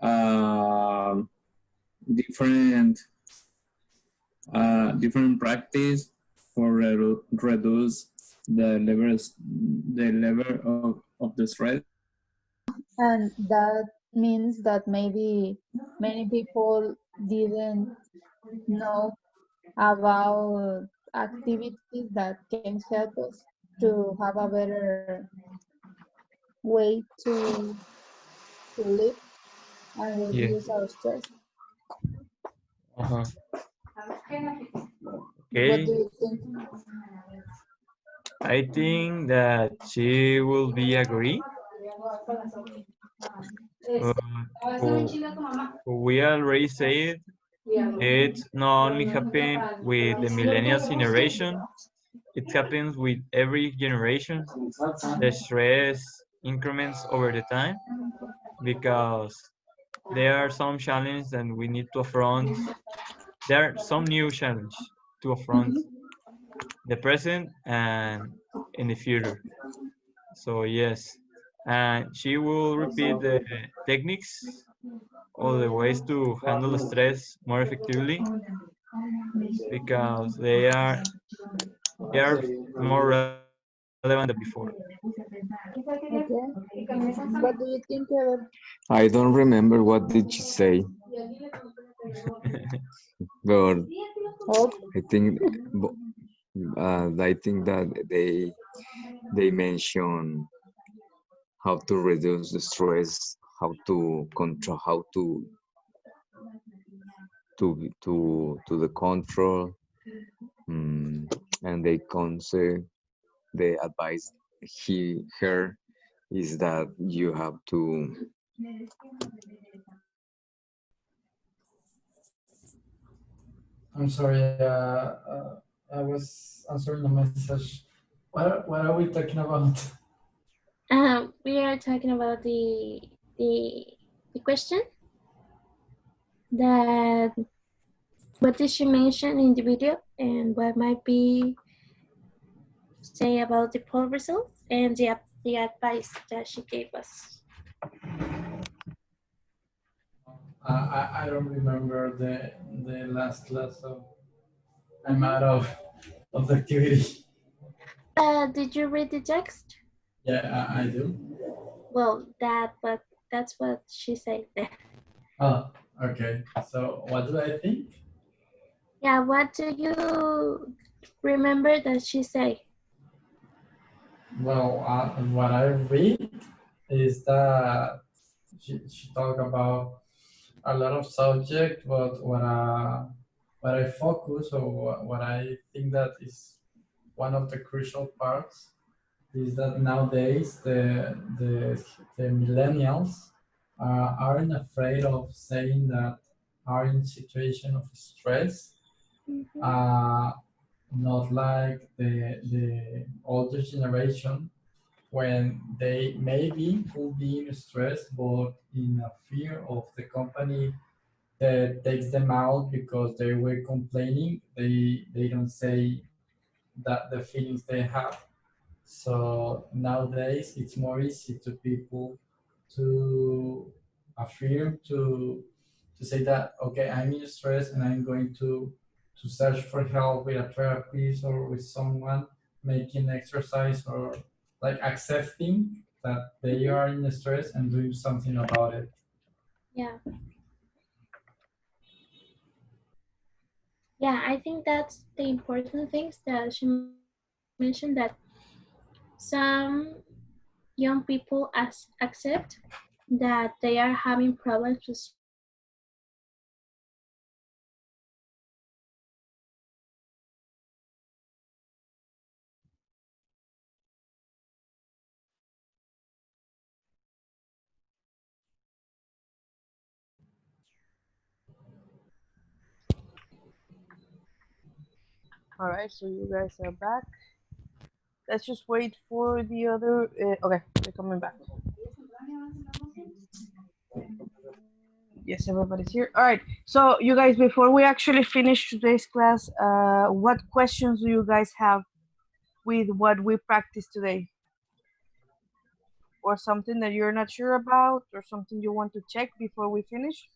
um different different practice for reduce the level of the stress. And that means that maybe many people didn't know about activities that can help us to have a better way to live and Yeah. reduce our stress. Uh-huh. What do Okay. you think? I think that she will be agree. Uh, who, who we already said it not only happen with the millennials generation, it happens with every generation. The stress increments over the time because there are some challenges that we need to affront. There are some new challenge to affront the present and in the future. So yes, and she will repeat the techniques or the ways to handle stress more effectively because they are more relevant than before. Okay. What do you think, Ever? I don't remember what did she say, but Oh, I think I think that they mention how to reduce the stress, how to control, how to the control, and they concept the advice her is that you have to. I'm sorry, I was answering a message. What are we talking about? We are talking about the question that what did she mention in the video and what might be say about the poll results and the advice that she gave us. I don't remember the last class, so I'm out of the activity. Did you read the text? Yeah, I do. Well, that's what she said. Oh, Okay, so what do I think? Yeah, what do you remember that she said? Well, what I read is that she talked about a lot of subject, but what I focus or what I think that is one of the crucial parts is that nowadays the millennials aren't afraid of saying that are in situation of stress, uh, not like the older generation when they maybe could be in stress but in a fear of the company that takes them out because they were complaining. They don't say that the feelings they have. So nowadays it's more easy to people to affirm to say that okay, I'm in stress and I'm going to search for help with a therapist or with someone, making exercise or like accepting that they are in stress and doing something about it. Yeah, yeah, I think that's the important things that she mentioned, that some young people accept that they are having problems with stress, and they are trying to All right, so you guys are back. Let's just wait for the other. Okay, they're coming back. Yes, everybody's here. All right. So you guys, before we actually finish today's class, what questions do you guys have with what we practiced today, or something that you're not sure about, or something you want to check before we finish?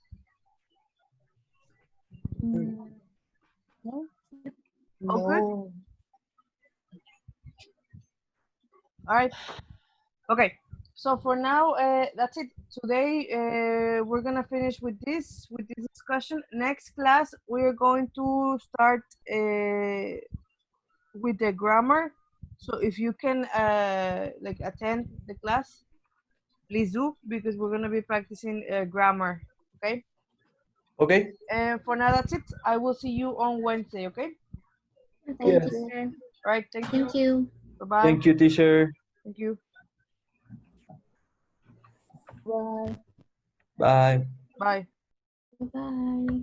Mm, no, All good. no. All right. Okay. So for now, that's it. Today, we're gonna finish with this discussion. Next class, we're going to start with the grammar. So if you can like attend the class, please do, because we're gonna be practicing grammar. Okay. Okay. And for now, that's it. I will see you on Wednesday. Okay. Okay, Yes. teacher. All right. Thank you. Thank you. Bye bye. Thank you, teacher. Thank you. Bye. Bye. Bye. Bye.